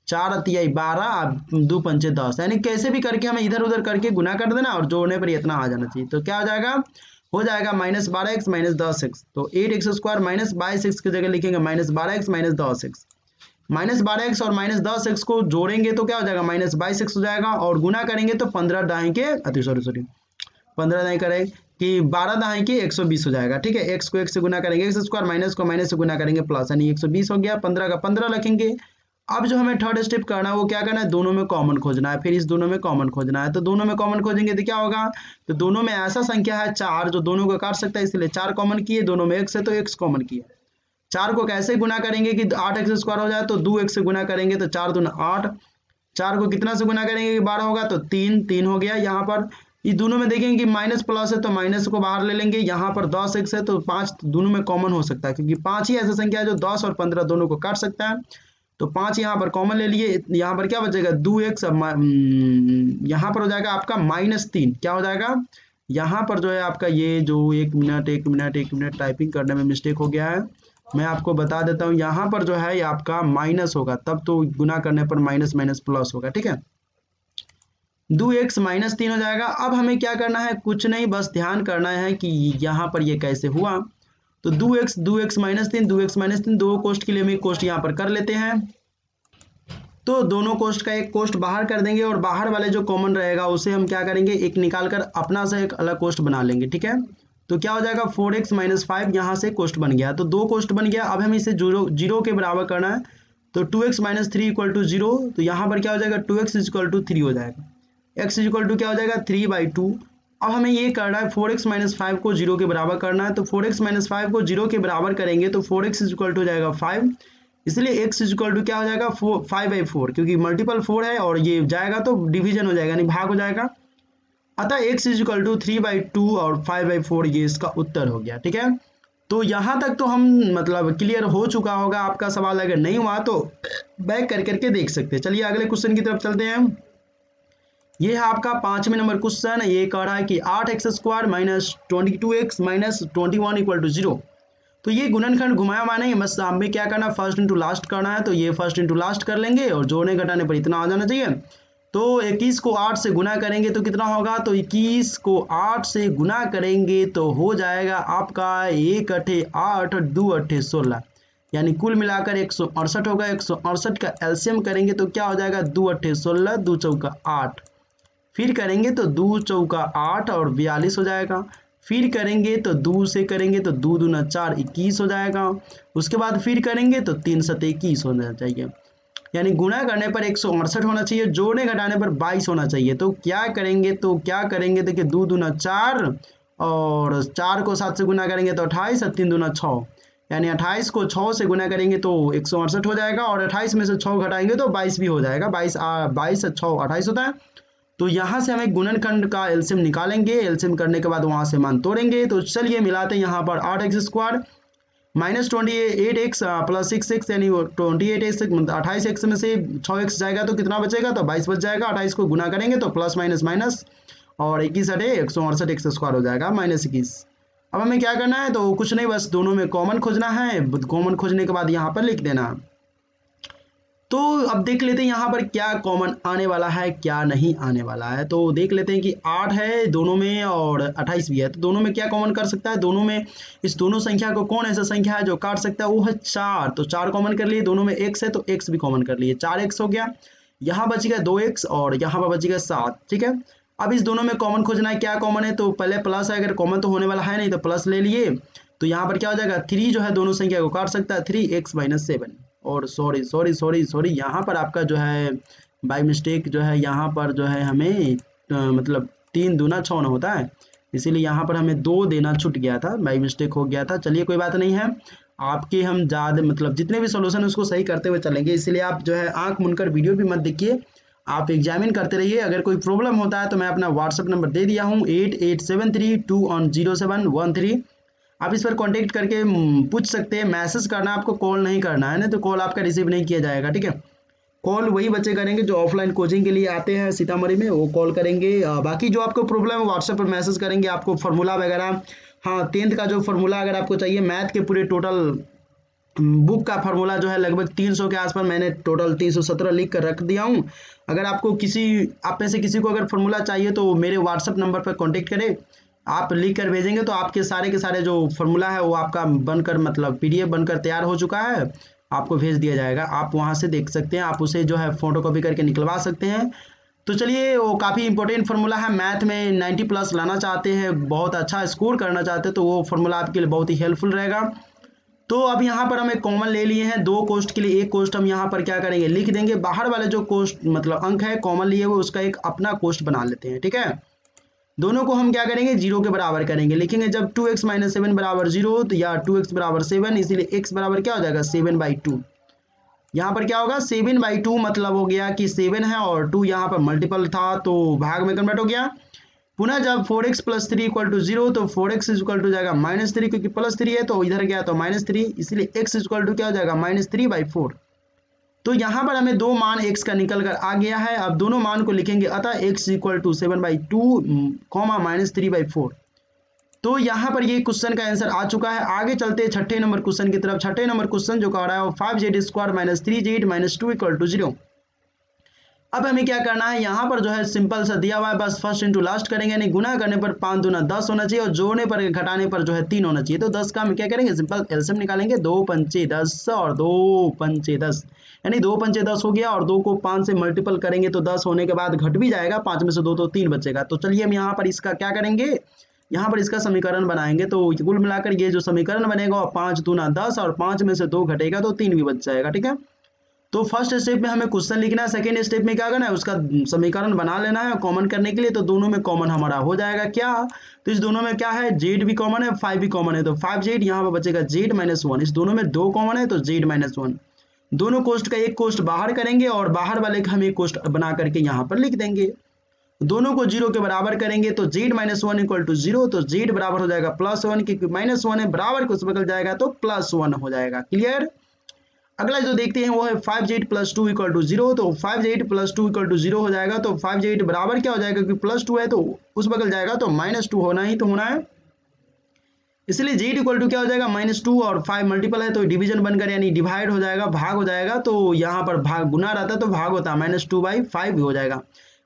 4 तिया 12, 2 पंचे 10, यानी कैसे भी करके हमें इधर उधर करके गुना कर देना, और जोड़ने पर इतना आ जाना चाहिए। तो क्या हो जाएगा, -12x -10x। तो 8x² -22x की जगह लिखेंगे -12x -10x। -12x और -10x को जोड़ेंगे तो क्या हो जाएगा, -22x हो जाएगा, और गुना करेंगे तो 15 दाएं के सॉरी 15 दाएं करें कि 12 दाएं के 120 हो जाएगा, ठीक है। x को 1 से गुना करेंगे, x² माइनस को माइनस से गुना करेंगे प्लस, यानी 120 हो गया। 15 का 15 रखेंगे। अब जो हमें थर्ड स्टेप करना है वो क्या करना है, दोनों में कॉमन खोजना है। फिर इस दोनों में कॉमन खोजना है, तो दोनों में कॉमन खोजेंगे तो क्या होगा, तो दोनों में ऐसा संख्या है 4 जो दोनों को काट सकता है, इसलिए 4 कॉमन किए। दोनों में x है तो x कॉमन किया। 4 को कैसे गुना करेंगे कि 8x² हो जाए, तो 2x से गुना करेंगे तो 4 दूना 8। 4 को कितना से गुना करेंगे कि 12 होगा, तो 3 हो गया। यहाँ पर ये दोनों में देखेंगे कि माइनस प्लस है तो माइनस को बाहर ले लेंगे। यहाँ पर 10x है तो 5 दोनों में कॉमन हो सकता है, क्योंकि 5 ही ऐसा संख्या है जो 10 और 15 दोनों को काट सकता है। तो 5 यहाँ पर कॉमन ले लिए। यहाँ पर क्या बचेगा, 2x। यहाँ पर हो जाएगा आपका -3। क्या हो जाएगा, यहाँ पर जो है आपका ये जो 1 मिनट टाइपिंग करने में मिस्टेक हो गया है, मैं आपको बता देता हूँ। यहाँ पर जो है ये आपका माइनस होगा, तब तो गुना करने पर माइनस माइनस प्लस होगा, ठीक है। 2x -3 हो जाएगा। अब हमें क्या करना है, कुछ नहीं, बस ध्यान करना है कि यहाँ पर ये कैसे हुआ। तो 2x -3 दो कोष्ट के लिए हम एक कोष्ट यहाँ पर कर लेते हैं। तो दोनों कोष्ट का एक कोष्ट बाहर कर देंगे, और बाहर वाले जो कॉमन रहेगा उसे हम क्या करेंगे, एक निकाल कर अपना से एक अलग कोष्ट बना लेंगे, ठीक है। तो क्या हो जाएगा, 4x - 5 यहाँ से कोष्ट बन गया। तो 2 कोष्ट बन गया। अब हमें इसे जीरो के बराबर करना है। तो 2x - 3 = 0। तो यहाँ पर क्या हो जाएगा, 2x = 3 हो जाएगा। x = क्या हो जाएगा, 3/2। अब हमें ये करना है 4x - 5 को 0 के बराबर करना है। तो 4x - 5 को 0 के बराबर करेंगे तो 4x = हो जाएगा 5। इसलिए x = क्या हो जाएगा, 5/4, क्योंकि मल्टीपल 4 है और ये जाएगा तो डिवीजन हो जाएगा, यानी भाग हो जाएगा। अतः x = 3/2 और 5/4 ये इसका उत्तर हो गया, ठीक है। तो यहाँ तक तो हम मतलब क्लियर हो चुका होगा। आपका सवाल अगर नहीं हुआ तो बैक कर करके देख सकते हैं। चलिए अगले क्वेश्चन की तरफ चलते हैं। ये है आपका 5वें नंबर क्वेश्चन। ये कह रहा है कि 8x² - 22x - 21 = 0। तो ये गुणनखंड घुमाया हुआ नहीं, बस हमें क्या करना, फर्स्ट इंटू लास्ट करना है। तो ये फर्स्ट इंटू लास्ट कर लेंगे, और जोड़ने घटाने पर इतना आ जाना चाहिए। तो 21 को 8 से गुना करेंगे तो कितना होगा, तो 21 को 8 से गुना करेंगे तो हो जाएगा आपका 1 8 8 2 8 16, यानी कुल मिलाकर 168 होगा। 168 का एलसीएम करेंगे तो क्या हो जाएगा, 2 8 16, 2 चौका 8। फिर करेंगे तो 2 चौका 8 और 42 हो जाएगा। फिर करेंगे तो 2 से करेंगे तो 2 दूना 4 21 हो जाएगा। उसके बाद फिर करेंगे तो 3 7 21 होना चाहिए, यानी गुणा करने पर 168 होना चाहिए, जोड़ने घटाने पर 22 होना चाहिए। तो क्या करेंगे देखिए, 2 दूना 4 और 4 को 7 से गुना करेंगे तो 28 और 3 दूना 6, यानी 28 को 6 से गुना करेंगे तो 168 हो जाएगा, और 28 में से 6 घटाएंगे तो 22 भी हो जाएगा। 22 से 6 28 होता है। तो यहाँ से हमें गुणनखंड का एलसीएम निकालेंगे। एलसीएम करने के बाद वहाँ से मान तोड़ेंगे। तो चलिए मिलाते हैं। यहाँ पर 8x² -28x + 6x, यानी 28x 28x में से 6x जाएगा तो कितना बचेगा, तो 22 बच जाएगा। 28 को गुना करेंगे तो प्लस माइनस माइनस, और 21 हटे 168 x² हो जाएगा -21। अब हमें क्या करना है, तो कुछ नहीं, बस दोनों में कॉमन खोजना है। कॉमन खोजने के बाद यहाँ पर लिख देना। तो अब देख लेते हैं यहाँ पर क्या कॉमन आने वाला है, क्या नहीं आने वाला है। तो देख लेते हैं कि 8 है दोनों में और 28 भी है, तो दोनों में क्या कॉमन कर सकता है। दोनों में इस दोनों संख्या को कौन ऐसा संख्या है जो काट सकता है, वो है 4। तो 4 कॉमन कर लिए। दोनों में x है तो x भी कॉमन कर लिए, 4x हो गया। यहाँ बचेगा 2x और यहाँ पर बचेगा 7, ठीक है। अब इस दोनों में कॉमन खोजना है, क्या कॉमन है, तो पहले प्लस है, अगर कॉमन तो होने वाला है नहीं तो प्लस ले लिए। तो यहाँ पर क्या हो जाएगा, 3 जो है दोनों संख्या को काट सकता है, 3x - 7। और सॉरी यहाँ पर आपका जो है बाई मिस्टेक जो है यहाँ पर जो है हमें मतलब 3 दूना 6 होता है, इसीलिए यहाँ पर हमें 2 देना छूट गया था, बाई मिस्टेक हो गया था। चलिए कोई बात नहीं है, आपके हम ज़्यादा मतलब जितने भी सोल्यूशन उसको सही करते हुए चलेंगे, इसलिए आप जो है आंख मुनकर वीडियो भी मत देखिए, आप एग्जामिन करते रहिए। अगर कोई प्रॉब्लम होता है तो मैं अपना व्हाट्सअप नंबर दे दिया हूँ 8873210713। आप इस पर कांटेक्ट करके पूछ सकते हैं, मैसेज करना, आपको कॉल नहीं करना है ना, तो कॉल आपका रिसीव नहीं किया जाएगा, ठीक है। कॉल वही बच्चे करेंगे जो ऑफलाइन कोचिंग के लिए आते हैं सीतामढ़ी में, वो कॉल करेंगे। बाकी जो आपको प्रॉब्लम है व्हाट्सएप पर मैसेज करेंगे, आपको फार्मूला वगैरह, हाँ 10th का जो फार्मूला अगर आपको चाहिए, मैथ के पूरे टोटल बुक का फार्मूला जो है लगभग 300 के आसपास, मैंने टोटल 317 लिख कर रख दिया हूँ। अगर आपको आप में से किसी को अगर फार्मूला चाहिए तो मेरे व्हाट्सएप नंबर पर कांटेक्ट करें, आप लिख कर भेजेंगे तो आपके सारे के सारे जो फार्मूला है वो आपका बनकर मतलब पीडीएफ बनकर तैयार हो चुका है, आपको भेज दिया जाएगा। आप वहां से देख सकते हैं, आप उसे जो है फोटो कॉपी करके निकलवा सकते हैं। तो चलिए, वो काफ़ी इंपॉर्टेंट फार्मूला है, मैथ में 90 प्लस लाना चाहते हैं, बहुत अच्छा स्कोर करना चाहते हैं तो वो फार्मूला आपके लिए बहुत ही हेल्पफुल रहेगा। तो अब यहाँ पर हमें कॉमन ले लिए हैं 2 कोष्ट के लिए, एक कोष्ट हम यहाँ पर क्या करेंगे लिख देंगे, बाहर वाले जो कोष्ट मतलब अंक है कॉमन लिए हुए उसका एक अपना कोष्ट बना लेते हैं, ठीक है। दोनों को हम क्या करेंगे 0 के बराबर करेंगे, लिखेंगे जब 2x - 7 बराबर 0 तो या 2x बराबर 7, इसीलिए x बराबर क्या हो जाएगा 7/2। यहाँ पर क्या होगा 7/2 मतलब हो गया कि 7 है और 2 यहाँ पर मल्टीपल था तो भाग में कन्वर्ट हो गया। पुनः जब 4x + 3 = 0 तो 4x = जाएगा -3, क्योंकि +3 है तो इधर गया तो -3, इसलिए x = क्या हो जाएगा -3/4। तो यहाँ पर हमें 2 मान x का निकल कर आ गया है। अब दोनों मान को लिखेंगे, अतः x = 7/2, -3/4। तो यहाँ पर ये क्वेश्चन का आंसर आ चुका है। आगे चलते हैं छठे नंबर क्वेश्चन की तरफ। छठे नंबर क्वेश्चन जो कह रहा है वो 5z² - 3z - 2 = 0। अब हमें क्या करना है, यहाँ पर जो है सिंपल सा दिया हुआ है, बस फर्स्ट इंटू लास्ट करेंगे, यानी गुना करने पर 5 दूना 10 होना चाहिए और जोड़ने पर घटाने पर जो है 3 होना चाहिए। तो 10 का हम क्या करेंगे सिंपल एलसीएम निकालेंगे, 2 पंचे 10 और 2 पंचे 10, यानी 2 पंचे 10 हो गया और 2 को 5 से मल्टीपल करेंगे तो 10 होने के बाद घट भी जाएगा, 5 में से 2 तो 3 बचेगा। तो चलिए हम यहाँ पर इसका क्या करेंगे, यहाँ पर इसका समीकरण बनाएंगे। तो कुल मिलाकर ये जो समीकरण बनेगा 5 दूना 10 और 5 में से 2 घटेगा तो 3 भी बच जाएगा, ठीक है। तो फर्स्ट स्टेप में हमें क्वेश्चन लिखना है, सेकंड स्टेप में क्या करना है उसका समीकरण बना लेना है कॉमन करने के लिए। तो दोनों में कॉमन हमारा हो जाएगा क्या, तो इस दोनों में क्या है z भी कॉमन है 5 भी कॉमन है, तो 5z यहाँ पर बचेगा z - 1। इस दोनों में 2 कॉमन है तो z - 1। दोनों कोष्ट का एक कोष्ट बाहर करेंगे और बाहर वाले का हम एक कोष्ट बना करके यहाँ पर लिख देंगे। दोनों को 0 के बराबर करेंगे तो z - 1 = 0, तो z बराबर हो जाएगा +1, क्योंकि -1 है, बराबर कुछ बदल जाएगा तो +1 हो जाएगा। क्लियर। अगला जो देखते हैं वो है 5z + 2 = 0, तो 5z + 2 = 0 हो जाएगा। तो 5z बराबर क्या हो जाएगा, क्योंकि +2 है तो उस बगल जाएगा तो -2 होना ही तो होना है, इसलिए z = क्या हो जाएगा -2 और 5 मल्टीपल है तो डिवीजन बनकर यानी डिवाइड हो जाएगा, भाग हो जाएगा। तो यहाँ पर भाग गुना रहता है तो भाग होता है -2/5 भी हो जाएगा।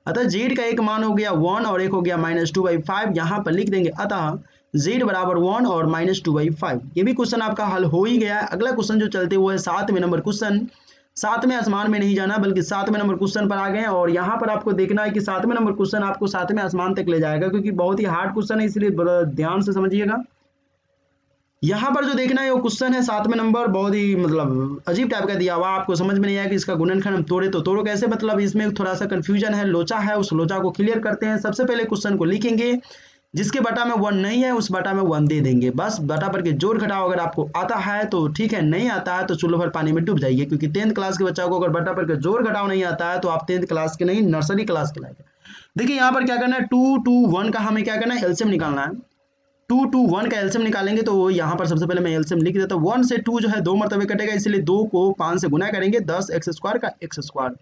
अतः z का एक मान हो गया 1 और एक हो गया -2/5, यहाँ पर लिख देंगे अतः z बराबर 1 और -2/5। ये भी क्वेश्चन आपका हल हो ही गया है। अगला क्वेश्चन जो चलते हुए 7वें नंबर क्वेश्चन, 7वें आसमान में नहीं जाना बल्कि 7वें नंबर क्वेश्चन पर आ गए हैं और यहाँ पर आपको देखना है कि 7वें नंबर क्वेश्चन आपको 7वें आसमान तक ले जाएगा, क्योंकि बहुत ही हार्ड क्वेश्चन है, इसलिए बड़ा ध्यान से समझिएगा। यहाँ पर जो देखना है वो क्वेश्चन है 7वें नंबर, बहुत ही मतलब अजीब टाइप का दिया हुआ, आपको समझ में नहीं आया कि इसका गुणनखंड हम तोड़े तो तोड़ो कैसे, मतलब इसमें थोड़ा सा कंफ्यूजन है, लोचा है, उस लोचा को क्लियर करते हैं। सबसे पहले क्वेश्चन को लिखेंगे, जिसके बटा में 1 नहीं है उस बटा में 1 दे देंगे, बस बटा पर के जोड़ घटाओ अगर आपको आता है तो ठीक है, नहीं आता है तो चूल्हे भर पानी में डूब जाइए, क्योंकि 10th क्लास के बच्चा को अगर बटा पर के जोड़ घटाओ नहीं आता है तो आप 10th क्लास के नहीं नर्सरी क्लास के लायक। देखिए यहाँ पर क्या करना है, 2 2 1 का हमें क्या करना है एलसीएम निकालना है। 2 2 1 का एलसीएम निकालेंगे तो यहाँ पर सबसे पहले मैं एलसीएम लिख देता हूँ। 1 से 2 जो है 2 मरतबे कटेगा, इसलिए 2 को 5 से गुना करेंगे, 10x² का x²,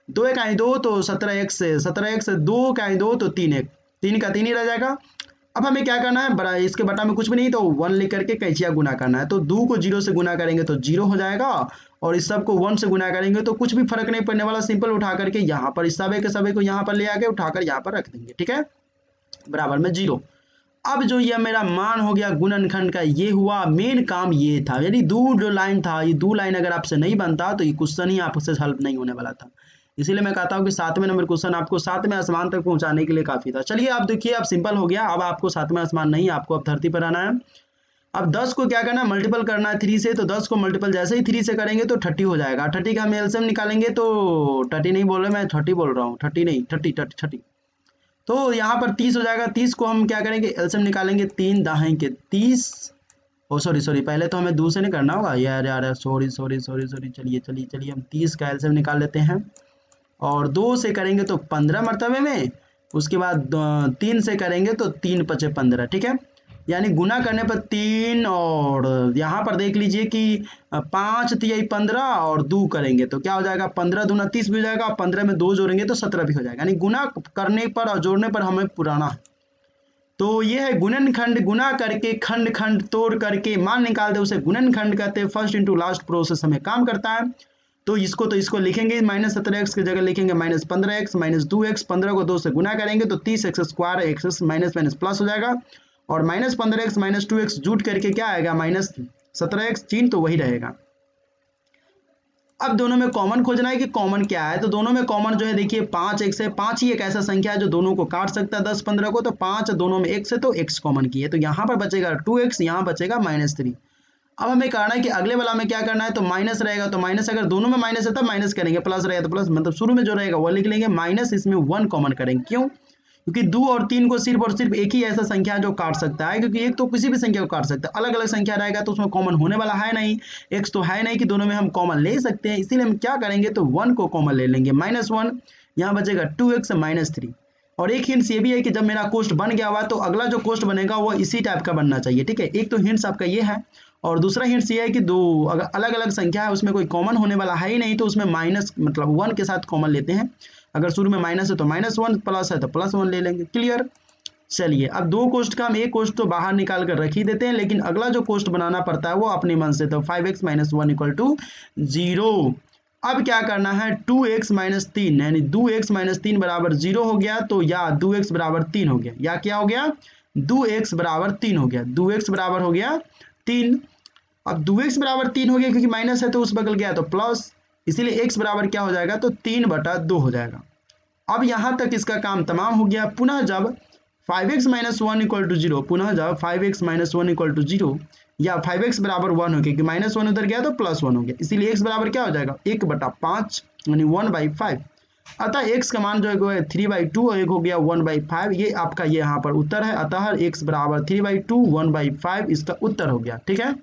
2 एक आई 2 तो 17x से 2 का आई 2 तो 3x, 3 का 3 ही रह जाएगा। अब हमें क्या करना है, बड़ा इसके बटा में कुछ भी नहीं तो 1 लिख करके कैंचिया गुना करना है। तो 2 को 0 से गुना करेंगे तो 0 हो जाएगा और इस सब को 1 से गुना करेंगे तो कुछ भी फर्क नहीं पड़ने वाला, सिंपल उठा करके यहाँ पर इस सबे के सबे को यहाँ पर ले आके उठाकर यहाँ पर रख देंगे, ठीक है, बराबर में 0। अब जो ये मेरा मान हो गया गुणनखंड का, ये हुआ, मेन काम ये था, यानी जो लाइन था, ये 2 लाइन अगर आपसे नहीं बनता तो ये क्वेश्चन ही आपसे हल नहीं होने वाला था। इसीलिए मैं कहता हूँ कि 7वें नंबर क्वेश्चन आपको 7वें आसमान तक पहुंचाने के लिए काफी था। चलिए आप देखिए, अब सिंपल हो गया, अब आपको 7वें आसमान नहीं, आपको अब धरती पर आना है। अब 10 को क्या करना है, मल्टीपल करना है 3 से, तो 10 को मल्टीपल जैसे ही 3 से करेंगे तो 30 हो जाएगा। 30 का हम एलसीएम निकालेंगे तो 30 नहीं बोल रहे, मैं 30 बोल रहा हूँ, 30 नहीं, 30। तो यहाँ पर 30 हो जाएगा। 30 को हम क्या करेंगे, एलसीएम निकालेंगे, 3 दाएं के 30, ओ सॉरी पहले तो हमें 2 से नहीं करना होगा यार, सॉरी, चलिए हम 30 का एलसीएम निकाल लेते हैं, और 2 से करेंगे तो 15 मरतबे में, उसके बाद 3 से करेंगे तो 3 पचे 15, ठीक है, यानी गुना करने पर 3, और यहाँ पर देख लीजिए कि 5 तिहाई 15 और 2 करेंगे तो क्या हो जाएगा, 15 दूना 30 भी हो जाएगा, 15 में 2 जोड़ेंगे तो 17 भी हो जाएगा, यानी गुना करने पर और जोड़ने पर हमें पुराना है। तो ये है गुणनखंड, गुना करके खंड खंड तोड़ करके मान निकाल दे, उसे गुणनखंड कहते हैं। फर्स्ट इंटू लास्ट प्रोसेस हमें काम करता है। तो इसको लिखेंगे -17x की जगह लिखेंगे -15x -2x, 15 को 2 से गुना करेंगे तो 30x square, x minus minus plus हो जाएगा, और -15x -2x जुट करके क्या आएगा, -17x, चिन्ह तो वही रहेगा। अब दोनों में कॉमन खोजना है कि कॉमन क्या है, तो दोनों में कॉमन जो है देखिए 5x है, 5 ही एक ऐसा संख्या है जो दोनों को काट सकता है 10 15 को, तो 5 दोनों में x है तो x कॉमन की है, तो यहाँ पर बचेगा 2x, यहाँ बचेगा -3। अब हमें करना है कि अगले वाला में क्या करना है, तो माइनस रहेगा तो माइनस, अगर दोनों में माइनस है तब माइनस करेंगे, प्लस रहेगा तो प्लस, मतलब शुरू में जो रहेगा वो लिख लेंगे माइनस, इसमें 1 कॉमन करेंगे। क्यों? क्योंकि 2 और 3 को सिर्फ और सिर्फ एक ही ऐसा संख्या है जो काट सकता है, क्योंकि एक तो किसी भी संख्या को काट सकता है, अलग अलग संख्या रहेगा तो उसमें कॉमन होने वाला है नहीं, x तो है नहीं कि दोनों में हम कॉमन ले सकते हैं, इसीलिए हम क्या करेंगे, तो 1 को कॉमन ले लेंगे, -1, यहाँ बचेगा 2x -3। और एक हिंट्स ये भी है कि जब मेरा कोष्ट बन गया हुआ तो अगला जो कोष्ट बनेगा वो इसी टाइप का बनना चाहिए, ठीक है। एक तो हिंट्स आपका ये है, और दूसरा हिंट्स ये है कि दो अगर अलग अलग संख्या है उसमें कोई कॉमन होने वाला है ही नहीं, तो उसमें माइनस मतलब 1 के साथ कॉमन लेते हैं, अगर शुरू में माइनस है तो -1, प्लस है तो +1 ले लेंगे। क्लियर? चलिए अब 2 कोष्ट का हम एक कोष्ट तो बाहर निकाल कर रख ही देते हैं, लेकिन अगला जो कोष्ट बनाना पड़ता है वो अपने मन से, तो 5x - 1 = 0। अब क्या करना है, 2x - 3 यानी 2x - 3 बराबर 0 हो गया, तो या 2x बराबर 3 हो गया, या क्या हो गया, 2x बराबर 3 हो गया, 2x बराबर हो गया 3। अब 2x बराबर 3 हो गया, क्योंकि माइनस है तो उस बगल गया तो प्लस, इसीलिए x बराबर क्या हो जाएगा, तो 3/2 हो जाएगा। अब यहाँ तक इसका काम तमाम हो गया। पुनः जब 5x - 1 = 0, पुनः जब 5x - 1 = 0 या 5x बराबर 1 हो गया, क्योंकि -1 उधर गया तो +1 हो गया, इसीलिए x बराबर क्या हो जाएगा, 1/5 यानी 1/5। अतः x का मान जो है 3/2 और एक हो गया 1/5, ये आपका ये यहाँ पर उत्तर है। अतः x बराबर 3/2 1/5 इसका उत्तर हो गया, ठीक है।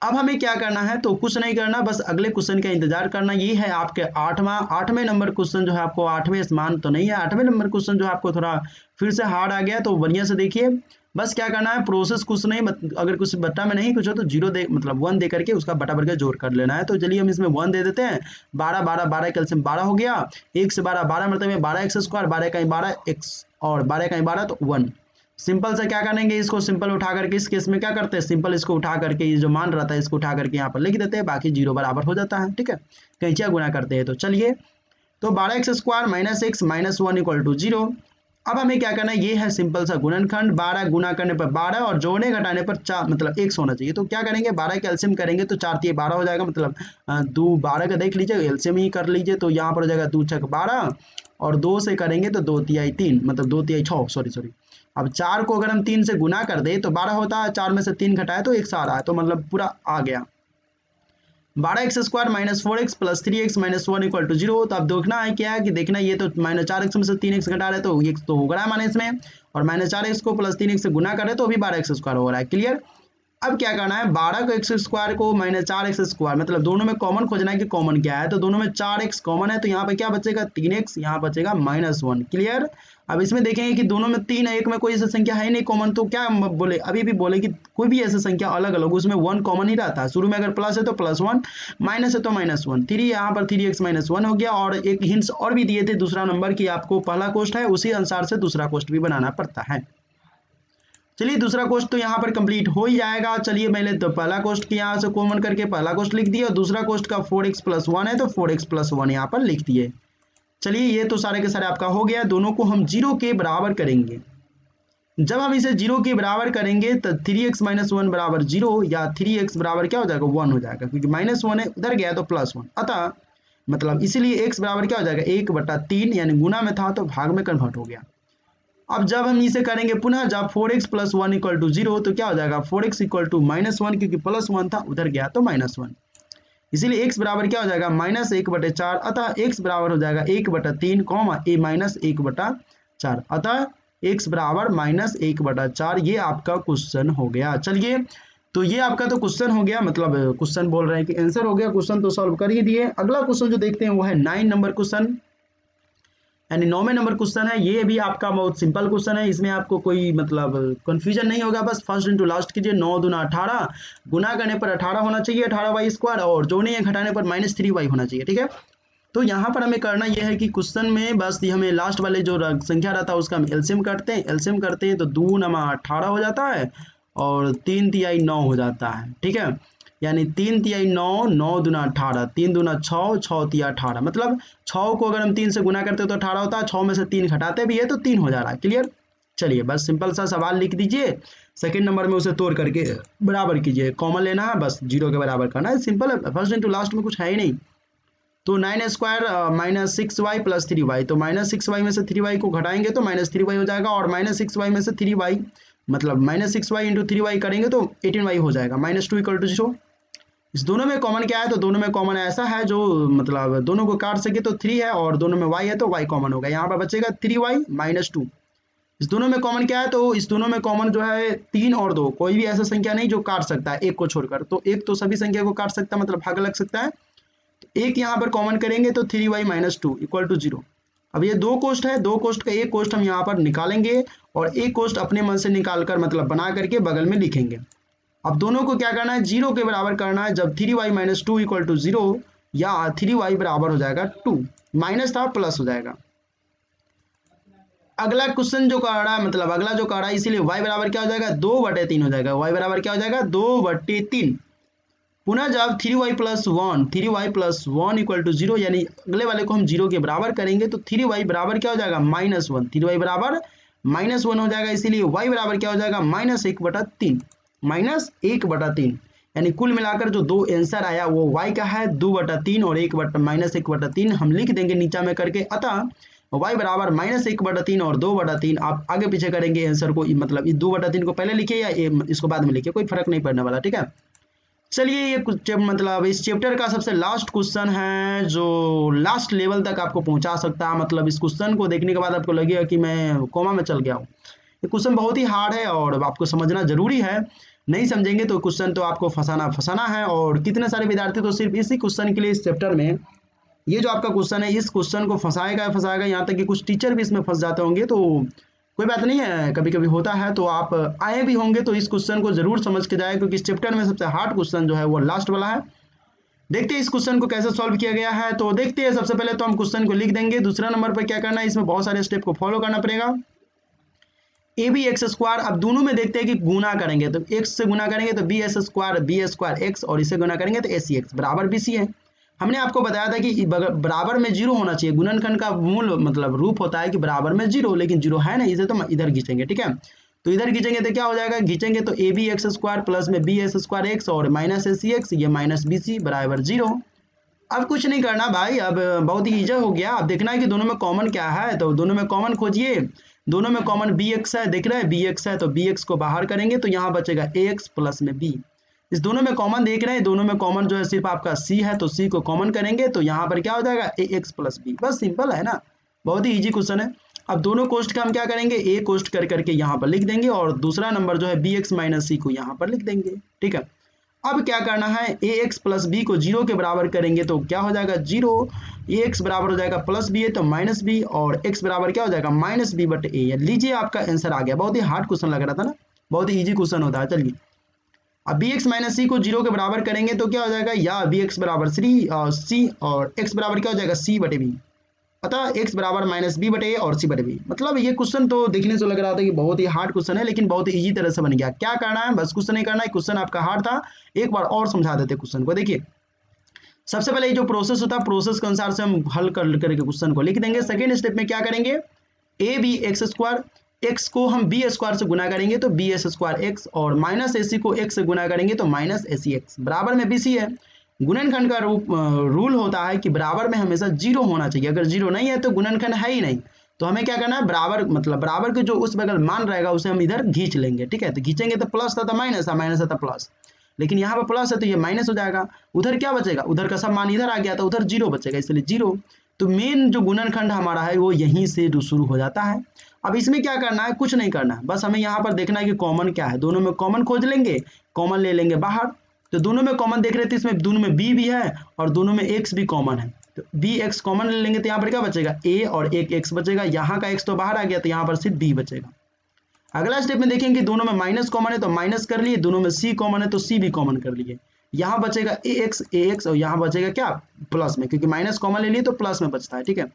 अब हमें क्या करना है, तो कुछ नहीं करना, बस अगले क्वेश्चन का इंतजार करना। ये है आपके 8वें नंबर क्वेश्चन जो है आपको 8वें मान तो नहीं है, 8वें नंबर क्वेश्चन जो है आपको थोड़ा फिर से हार्ड आ गया, तो बढ़िया से देखिए। बस क्या करना है, प्रोसेस कुछ नहीं, अगर कुछ बट्टा में नहीं कुछ हो तो 0 दे मतलब 1 दे करके उसका बटा करके जोड़ कर लेना है। तो चलिए हम इसमें 1 दे देते हैं, 12 12 12 कैल्सियम 12 हो गया, 1 से 12 12 मतलब 12x स्क्वायर, 12 का 12 x और 12 का 12 तो 1। सिंपल से क्या करेंगे, इसको सिंपल उठा करके इस केस में क्या करते हैं, सिंपल इसको उठा करके ये जो मान रहता है इसको उठा करके यहाँ पर लिख देते हैं, बाकी 0 बराबर हो जाता है, ठीक है। कैंचिया गुना करते हैं, तो चलिए, तो 12x स्क्वायर -x - 1 = 0। अब हमें क्या करना है, ये है सिंपल सा गुणनखंड, 12 गुना करने पर 12 और जोड़ने घटाने पर 4 मतलब x होना चाहिए। तो क्या करेंगे, 12 का एलसीएम करेंगे तो 4 × 12 हो जाएगा, मतलब 2 12 का देख लीजिए, एलसीएम ही कर लीजिए, तो यहाँ पर हो जाएगा 2 × 6 12 और 2 से करेंगे तो 2 × 3 मतलब 2 × 6 सॉरी। अब 4 को अगर हम 3 से गुना कर दे तो 12 होता है, 4 में से 3 घटाए तो x आ रहा है, तो मतलब पूरा आ गया। 12x square -4x + 3x - 1 = 0। तो अब देखना है क्या है कि देखना, ये तो -4x में से 3x घटा रहे तो x तो हो रहा है माइनस में, और -4x को + 3x से गुना करे तो अभी 12x स्क्वायर हो रहा है। क्लियर? अब क्या करना है, 12 को x स्क्वायर को -4x स्क्वायर मतलब दोनों में कॉमन खोजना है कि कॉमन क्या है, तो दोनों में 4x कॉमन है, तो यहाँ पे क्या बचेगा 3x, यहाँ बचेगा -1। क्लियर? अब इसमें देखेंगे कि दोनों में 3 है, एक में कोई ऐसा संख्या है नहीं कॉमन, तो क्या बोले, अभी भी बोले कि कोई भी ऐसा संख्या अलग अलग उसमें 1 कॉमन ही रहता है। शुरू में अगर प्लस है तो +1, माइनस है तो -1, 3 यहाँ पर 3x - 1 हो गया। और एक हिंट्स और भी दिए थे दूसरा नंबर की, आपको पहला कोष्ट है उसी अनुसार से दूसरा कोष्ट भी बनाना पड़ता है। चलिए दूसरा कोष्ट तो यहाँ पर कंप्लीट हो ही जाएगा। चलिए मैंने तो पहला कोष्ट की यहाँ से कॉमन करके पहला कोष्ट लिख दिया, और दूसरा कोष्ट का 4x + 1 है तो 4x + 1 यहाँ पर लिख दिए। चलिए ये तो सारे के सारे आपका हो गया। दोनों को हम 0 के बराबर करेंगे। जब हम इसे 0 के बराबर करेंगे तो 3x - 1 बराबर 0 या 3x बराबर क्या हो जाएगा 1 हो जाएगा, क्योंकि -1 है उधर गया तो +1। अतः मतलब इसीलिए x बराबर क्या हो जाएगा 1/3, यानी गुना में था तो भाग में कन्वर्ट हो गया। अब जब हम इसे करेंगे पुनः, जब 4x प्लस 1 इक्वल टू 0 तो क्या हो जाएगा, 4x इक्वल टू -1, क्योंकि प्लस 1 था उधर गया तो -1, इसीलिए x बराबर क्या हो जाएगा -1/4। अतः x बराबर हो जाएगा 1/3 a माइनस 1/4। अतः x बराबर -1/4। ये आपका क्वेश्चन हो गया। चलिए, तो ये आपका तो क्वेश्चन हो गया, मतलब क्वेश्चन बोल रहे हैं कि आंसर हो गया, क्वेश्चन तो सॉल्व कर ही दिए। अगला क्वेश्चन जो देखते हैं वो है 9 नंबर क्वेश्चन, यानी 9वें नंबर क्वेश्चन है। ये भी आपका बहुत सिंपल क्वेश्चन है, इसमें आपको कोई मतलब कंफ्यूजन नहीं होगा। बस फर्स्ट इंटू लास्ट कीजिए, 9 दूना 18, गुना करने पर 18 होना चाहिए, 18y², और जोड़ने या घटाने पर -3y होना चाहिए। ठीक है, तो यहाँ पर हमें करना यह है कि क्वेश्चन में बस हमें लास्ट वाले जो संख्या रहता है उसका हम एलसीएम करते हैं। एलसीएम करते हैं तो 2 नमा 18 हो जाता है और 3 तिहाई 9 हो जाता है। ठीक है, यानी 3 तिहाई 9, 9 दूना 18, 3 दूना 6, 6 तिया 18, मतलब 6 को अगर हम 3 से गुना करते तो 18 होता है, 6 में से 3 घटाते भी है तो 3 हो जा रहा है। क्लियर। चलिए, बस सिंपल सा सवाल लिख दीजिए, सेकंड नंबर में उसे तोड़ करके बराबर कीजिए, कॉमन लेना है, बस 0 के बराबर करना है, सिंपल है। फर्स्ट इंटू लास्ट में कुछ है ही नहीं। तो 9² -6y प्लस 3y, तो -6y में से 3y को घटाएंगे तो -3y हो जाएगा, और -6y में से 3y मतलब -6y इंटू 3y करेंगे तो 18y हो जाएगा। -2 इक्वल टू 0। इस दोनों में कॉमन क्या है, तो दोनों में कॉमन ऐसा है जो मतलब दोनों को काट सके तो 3 है, और दोनों में y है तो y कॉमन होगा, यहाँ पर बचेगा 3y -2। इस दोनों में कॉमन क्या है, तो इस दोनों में कॉमन जो है 3 और 2, कोई भी ऐसा संख्या नहीं जो काट सकता है एक को छोड़कर, तो एक तो सभी संख्या को काट सकता है, मतलब भाग लग सकता है। तो एक यहाँ पर कॉमन करेंगे तो 3y -2 इक्वल टू 0। अब ये दो कोष्ट है, दो कोष्ट का एक कोष्ट हम यहाँ पर निकालेंगे और एक कोष्ट अपने मन से निकालकर मतलब बना करके बगल में लिखेंगे। अब दोनों को क्या करना है, 0 के बराबर करना है। जब 3y -2 इक्वल टू 0 या 3y बराबर हो जाएगा 2, माइनस था प्लस हो जाएगा। अगला क्वेश्चन जो कर रहा है, मतलब अगला जो कर रहा है, इसीलिए y बराबर क्या हो जाएगा 2/3 हो जाएगा। y बराबर क्या हो जाएगा 2/3। पुनः जब 3y प्लस 1 इक्वल टू 0, यानी अगले वाले को हम 0 के बराबर करेंगे तो 3y बराबर क्या हो जाएगा -1, 3y बराबर -1 हो जाएगा, इसीलिए y बराबर क्या हो जाएगा -1/3, -1/3। यानी कुल मिलाकर जो दो आंसर आया वो y का है 2/3 और -1/3 हम लिख देंगे नीचा में करके। अतः y बराबर -1/3 और 2/3। आप आगे पीछे करेंगे आंसर को, मतलब इस 2/3 को पहले लिखिए या इसको बाद में लिखिए, कोई फर्क नहीं पड़ने वाला। ठीक है, चलिए, ये कुछ मतलब इस चैप्टर का सबसे लास्ट क्वेश्चन है जो लास्ट लेवल तक आपको पहुंचा सकता है। मतलब इस क्वेश्चन को देखने के बाद आपको लगेगा कि मैं कोमा में चल गया हूँ। ये क्वेश्चन बहुत ही हार्ड है और आपको समझना जरूरी है, नहीं समझेंगे तो क्वेश्चन तो आपको फंसाना है। और कितने सारे विद्यार्थी तो सिर्फ इसी क्वेश्चन के लिए इस चैप्टर में, ये जो आपका क्वेश्चन है इस क्वेश्चन को फंसाएगा, यहाँ तक कि कुछ टीचर भी इसमें फंस जाते होंगे। तो कोई बात नहीं है, कभी कभी होता है, तो आप आए भी होंगे तो इस क्वेश्चन को जरूर समझ के जाए, क्योंकि इस चैप्टर में सबसे हार्ड क्वेश्चन जो है वो लास्ट वाला है। देखते हैं इस क्वेश्चन को कैसे सॉल्व किया गया है। तो देखते हैं, सबसे पहले तो हम क्वेश्चन को लिख देंगे। दूसरा नंबर पर क्या करना है, इसमें बहुत सारे स्टेप को फॉलो करना पड़ेगा। ab(x²), अब दोनों में देखते हैं कि गुना करेंगे तो x से गुना करेंगे तो b² x, और इसे गुना करेंगे तो ac(x) बराबर bc है। हमने आपको बताया था कि बराबर में 0 होना चाहिए। गुणनखंड का मूल मतलब रूप होता है कि बराबर में 0, लेकिन 0 है ना, इसे तो इधर खींचेंगे। ठीक है, तो इधर खींचेंगे तो क्या हो जाएगा, खींचेंगे तो ab(x² प्लस में b(s²) x और -ac(x), ये -bc बराबर 0। अब कुछ नहीं करना भाई, अब बहुत ही ईजी हो गया। अब देखना है कि दोनों में कॉमन क्या है, तो दोनों में कॉमन खोजिए। दोनों में कॉमन bx है, देख रहे हैं bx है, तो bx को बाहर करेंगे तो यहाँ बचेगा ax प्लस में b। इस दोनों में कॉमन देख रहे हैं, दोनों में कॉमन जो है सिर्फ आपका c है, तो c को कॉमन करेंगे तो यहाँ पर क्या हो जाएगा ax प्लस b। बस सिंपल है ना, बहुत ही ईजी क्वेश्चन है। अब दोनों कोष्ट का हम क्या करेंगे, a कोष्ट कर करके यहाँ पर लिख देंगे और दूसरा नंबर जो है bx माइनस c को यहाँ पर लिख देंगे। ठीक है, अब क्या करना है, ax प्लस b को 0 के बराबर करेंगे तो क्या हो जाएगा 0, ax बराबर हो जाएगा प्लस b है तो माइनस b, और x बराबर क्या हो जाएगा -b/a। लीजिए आपका आंसर आ गया। बहुत ही हार्ड क्वेश्चन लग रहा था ना, बहुत ही इजी क्वेश्चन होता है। चलिए, अब bx माइनस c को 0 के बराबर करेंगे तो क्या हो जाएगा, या bx बराबर c और x बराबर क्या हो जाएगा c/b। अतः x बराबर -b/a और c/b। मतलब ये क्वेश्चन तो देखने से लग रहा था कि बहुत ही हार्ड क्वेश्चन है, लेकिन बहुत ही इजी तरह से बन गया। क्या करना है, बस कुछ नहीं करना है, क्वेश्चन आपका हार्ड था, एक बार और समझा देते क्वेश्चन को। देखिए, सबसे पहले जो प्रोसेस होता है, प्रोसेस के अनुसार से हम हल कर करके क्वेश्चन को लिख देंगे। सेकेंड स्टेप में क्या करेंगे, ab(x²), x को हम b² से गुना करेंगे तो bs² x, और -ac को x से गुना करेंगे तो -ac(x) बराबर में bc है। गुणनखंड का रूल होता है कि बराबर में हमेशा 0 होना चाहिए। अगर 0 नहीं है तो गुणनखंड है ही नहीं, तो हमें क्या करना है, बराबर मतलब बराबर के जो उस बगल मान रहेगा उसे हम इधर खींच लेंगे। ठीक है, तो खींचेंगे तो प्लस था तो माइनस था, माइनस था तो प्लस, लेकिन यहाँ पर प्लस है तो ये माइनस हो जाएगा। उधर क्या बचेगा, उधर का सब मान इधर आ गया तो उधर जीरो बचेगा, इसलिए जीरो। तो मेन जो गुणनखंड हमारा है वो यहीं से शुरू हो जाता है। अब इसमें क्या करना है, कुछ नहीं करना है, बस हमें यहाँ पर देखना है कि कॉमन क्या है। दोनों में कॉमन खोज लेंगे, कॉमन ले लेंगे बाहर। तो दोनों में कॉमन देख रहे थे, इसमें दोनों में बी भी है और दोनों में एक्स भी कॉमन है। तो बी एक्स कॉमन ले लेंगे तो यहाँ पर क्या बचेगा, ए और एक एक्स बचेगा। यहाँ का एक्स तो बाहर आ गया तो यहाँ पर सिर्फ बी बचेगा। अगला स्टेप में देखेंगे दोनों में माइनस कॉमन है तो माइनस कर लिए, दोनों में सी कॉमन है तो सी भी कॉमन कर लिए। यहाँ बचेगा ए एक्स और यहाँ बचेगा क्या, प्लस में, क्योंकि माइनस कॉमन ले लिए तो प्लस में बचता है। ठीक है,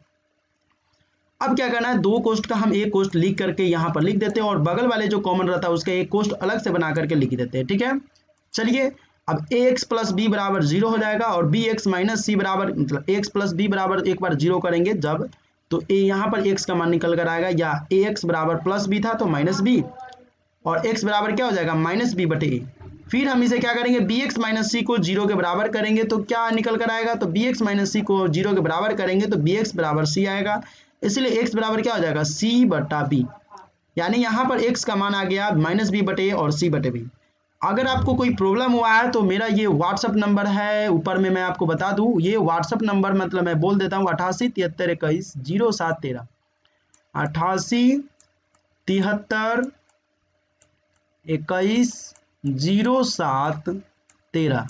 अब क्या करना है, दो कोष्ट का हम एक कोष्ट लिख करके यहाँ पर लिख देते हैं और बगल वाले जो कॉमन रहता है उसका एक कोष्ट अलग से बना करके लिख देते हैं। ठीक है, चलिए अब ए एक्स प्लस बी बराबर जीरो हो जाएगा और बी एक्स माइनस सी बराबर, मतलब ए एक्स प्लस बी बराबर एक बार जीरो करेंगे जब, तो ए यहाँ पर एक्स का मान निकल कर आएगा, या ए एक्स बराबर प्लस बी था तो माइनस बी, और x बराबर क्या हो जाएगा, माइनस बी बटे ए। फिर हम इसे क्या करेंगे, बी एक्स माइनस सी को जीरो के बराबर करेंगे तो क्या निकल कर आएगा, तो बी एक्स माइनस सी को जीरो के बराबर करेंगे तो बी एक्स बराबर सी आएगा, इसलिए x बराबर क्या हो जाएगा, सी बटा बी। यानी यहाँ पर x का मान आ गया माइनस बी बटे ए और सी बटे बी। अगर आपको कोई प्रॉब्लम हुआ है तो मेरा ये व्हाट्सअप नंबर है, ऊपर में मैं आपको बता दूं, ये व्हाट्सअप नंबर मतलब मैं बोल देता हूँ 8873210713, 8873210713,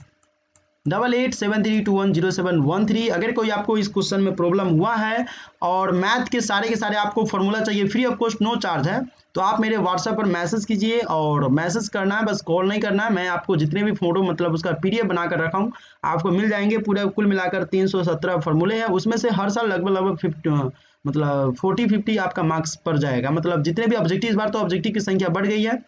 8873210713। अगर कोई आपको इस क्वेश्चन में प्रॉब्लम हुआ है और मैथ के सारे आपको फॉर्मूला चाहिए, free of cost, no charge है, तो आप मेरे व्हाट्सएप पर मैसेज कीजिए, और मैसेज करना है, बस कॉल नहीं करना है। मैं आपको जितने भी फोटो मतलब उसका पीडीएफ बनाकर रखा हूँ आपको मिल जाएंगे। पूरे कुल मिलाकर 317 फॉर्मूले हैं, उसमें से हर साल लगभग 40-50 आपका मार्क्स पर जाएगा। मतलब जितने भी ऑब्जेक्टिव, इस बार तो ऑब्जेक्टिव की संख्या बढ़ गई है।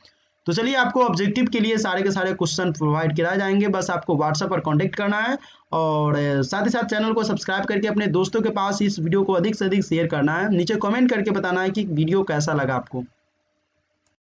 तो चलिए आपको ऑब्जेक्टिव के लिए सारे के सारे क्वेश्चन प्रोवाइड कराए जाएंगे, बस आपको व्हाट्सएप पर कांटेक्ट करना है, और साथ ही साथ चैनल को सब्सक्राइब करके अपने दोस्तों के पास इस वीडियो को अधिक से अधिक शेयर करना है। नीचे कमेंट करके बताना है कि वीडियो कैसा लगा आपको।